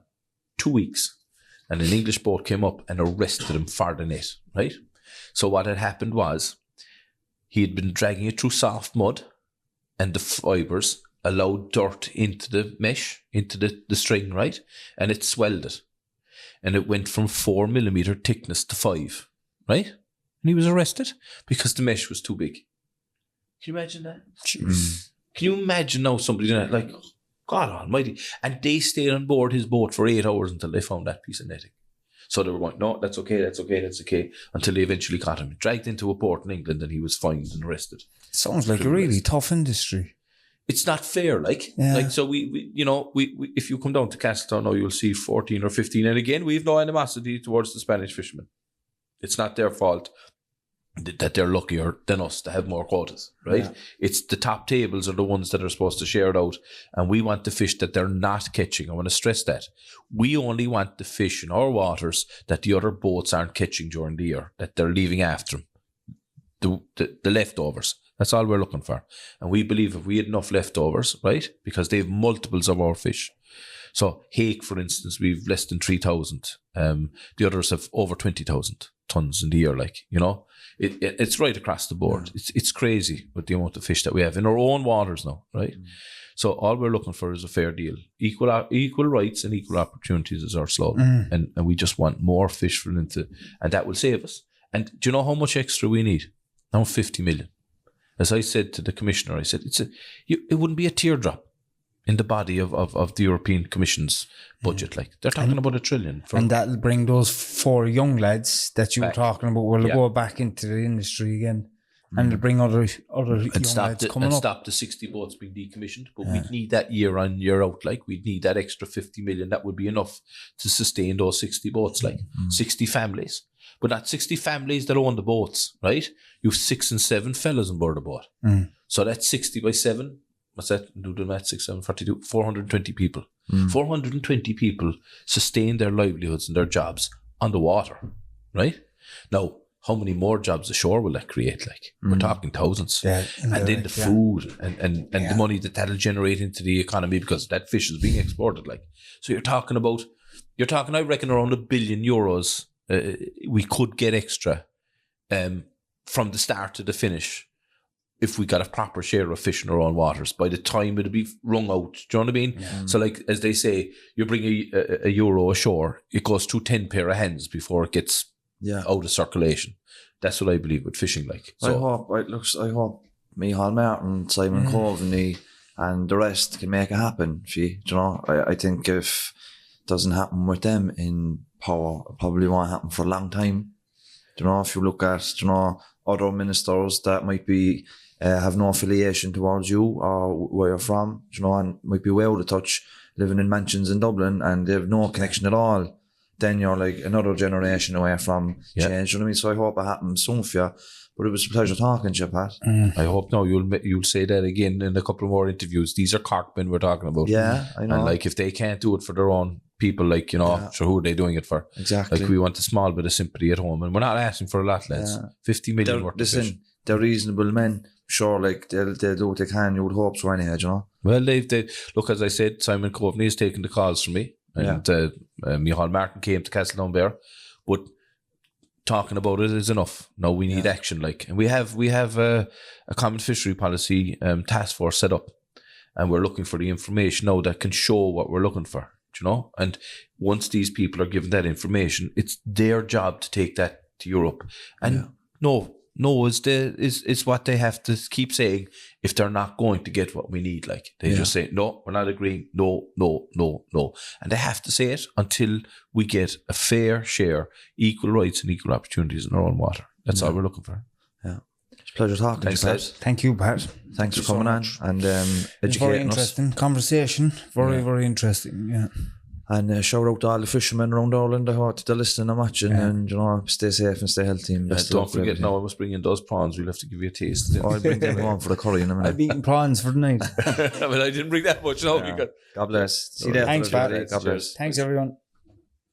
2 weeks. And an English boat came up and arrested him for the net, right? So what had happened was, he had been dragging it through soft mud, and the fibres allowed dirt into the mesh, into the string, right? And it swelled it. And it went from 4 millimeter thickness to 5, right? And he was arrested because the mesh was too big. Can you imagine that? Can you imagine now somebody doing that? Like, God almighty. And they stayed on board his boat for 8 hours until they found that piece of netting. So they were going, no, that's okay, until they eventually caught him. Dragged into a port in England, and he was fined and arrested. Sounds like a really tough industry. It's not fair, like. Yeah. Like, so we if you come down to Castletown now, you'll see 14 or 15. And again, we have no animosity towards the Spanish fishermen. It's not their fault. that they're luckier than us to have more quotas, right? Yeah. It's the top tables are the ones that are supposed to share it out, and we want the fish that they're not catching. I want to stress that. We only want the fish in our waters that the other boats aren't catching during the year, that they're leaving after them. The leftovers. That's all we're looking for. And we believe if we had enough leftovers, right, because they have multiples of our fish. So hake, for instance, we've less than 3,000. The others have over 20,000 tons in the year, like, you know. It's right across the board. It's crazy with the amount of fish that we have in our own waters now, right? So all we're looking for is a fair deal. Equal rights and equal opportunities is our slogan. And we just want more fish for them to, and that will save us. And do you know how much extra we need? Now 50 million. As I said to the commissioner, I said, it wouldn't be a teardrop in the body of the European Commission's budget. Like, they're talking about $1 trillion. And that'll bring those 4 young lads that you were talking about will go back into the industry again. And it'll bring other young lads coming up. Stop the 60 boats being decommissioned. But we'd need that year on, year out. Like, we'd need that extra 50 million. That would be enough to sustain those 60 boats, like 60 families. But not 60 families that own the boats, right? You have 6 and 7 fellas on board a boat. So that's 60 by 7. What's that? Do the math, 6, 7, 42, 420 people. 420 people sustain their livelihoods and their jobs on the water, right? Now, how many more jobs ashore will that create? Like, we're talking thousands. Yeah, and then the food and the money that'll generate into the economy because that fish is being exported. Like, so you're talking, I reckon, around €1 billion we could get extra from the start to the finish if we got a proper share of fish in our own waters. By the time it'll be wrung out, do you know what I mean? Yeah. So, like, as they say, you bring a euro ashore, it goes through 10 pair of hands before it gets out of circulation. That's what I believe with fishing. Like, so I hope Micheál Martin, Simon Coveney, and the rest can make it happen. You know, I think if it doesn't happen with them in power, it probably won't happen for a long time. You know, if you look at other ministers that might be have no affiliation towards you or where you're from, and might be way out of touch, living in mansions in Dublin, and they have no connection at all, then you're like another generation away from change. You know what I mean? So I hope it happens soon for you. But it was a pleasure talking to you, Pat. I hope now you'll say that again in a couple of more interviews. These are Corkmen we're talking about. Yeah, I know. And like, if they can't do it for their own people, like, so who are they doing it for? Exactly. Like, we want a small bit of sympathy at home, and we're not asking for a lot, lads. 50 million worth of fish. They're reasonable men. Sure, like, they'll do what they can. You would hope so anyhow, Well, they look, as I said, Simon Coveney is taking the calls from me, and Micheál Martin came to Castledown, but talking about it is enough. Now we need action, like, and we have a common fishery policy task force set up, and we're looking for the information now that can show what we're looking for, and once these people are given that information, it's their job to take that to Europe. And no is what they have to keep saying if they're not going to get what we need. Like, they just say, no, we're not agreeing, no. And they have to say it until we get a fair share, equal rights and equal opportunities in our own water. That's all we're looking for. Yeah. It's a pleasure talking to you, Pat. Thank you, Pat. Thanks for coming on and educating very interesting conversation. Very interesting, yeah. And shout out to all the fishermen around Ireland. I hope they're listening and watching, and stay safe and stay healthy. And don't forget, now I must bring in those prawns. We'll have to give you a taste. I'll bring them on for the curry in a minute. I've eaten prawns for the night. But I didn't bring that much. No, God bless. See you later. Thanks, Pat. God bless. Thanks, everyone.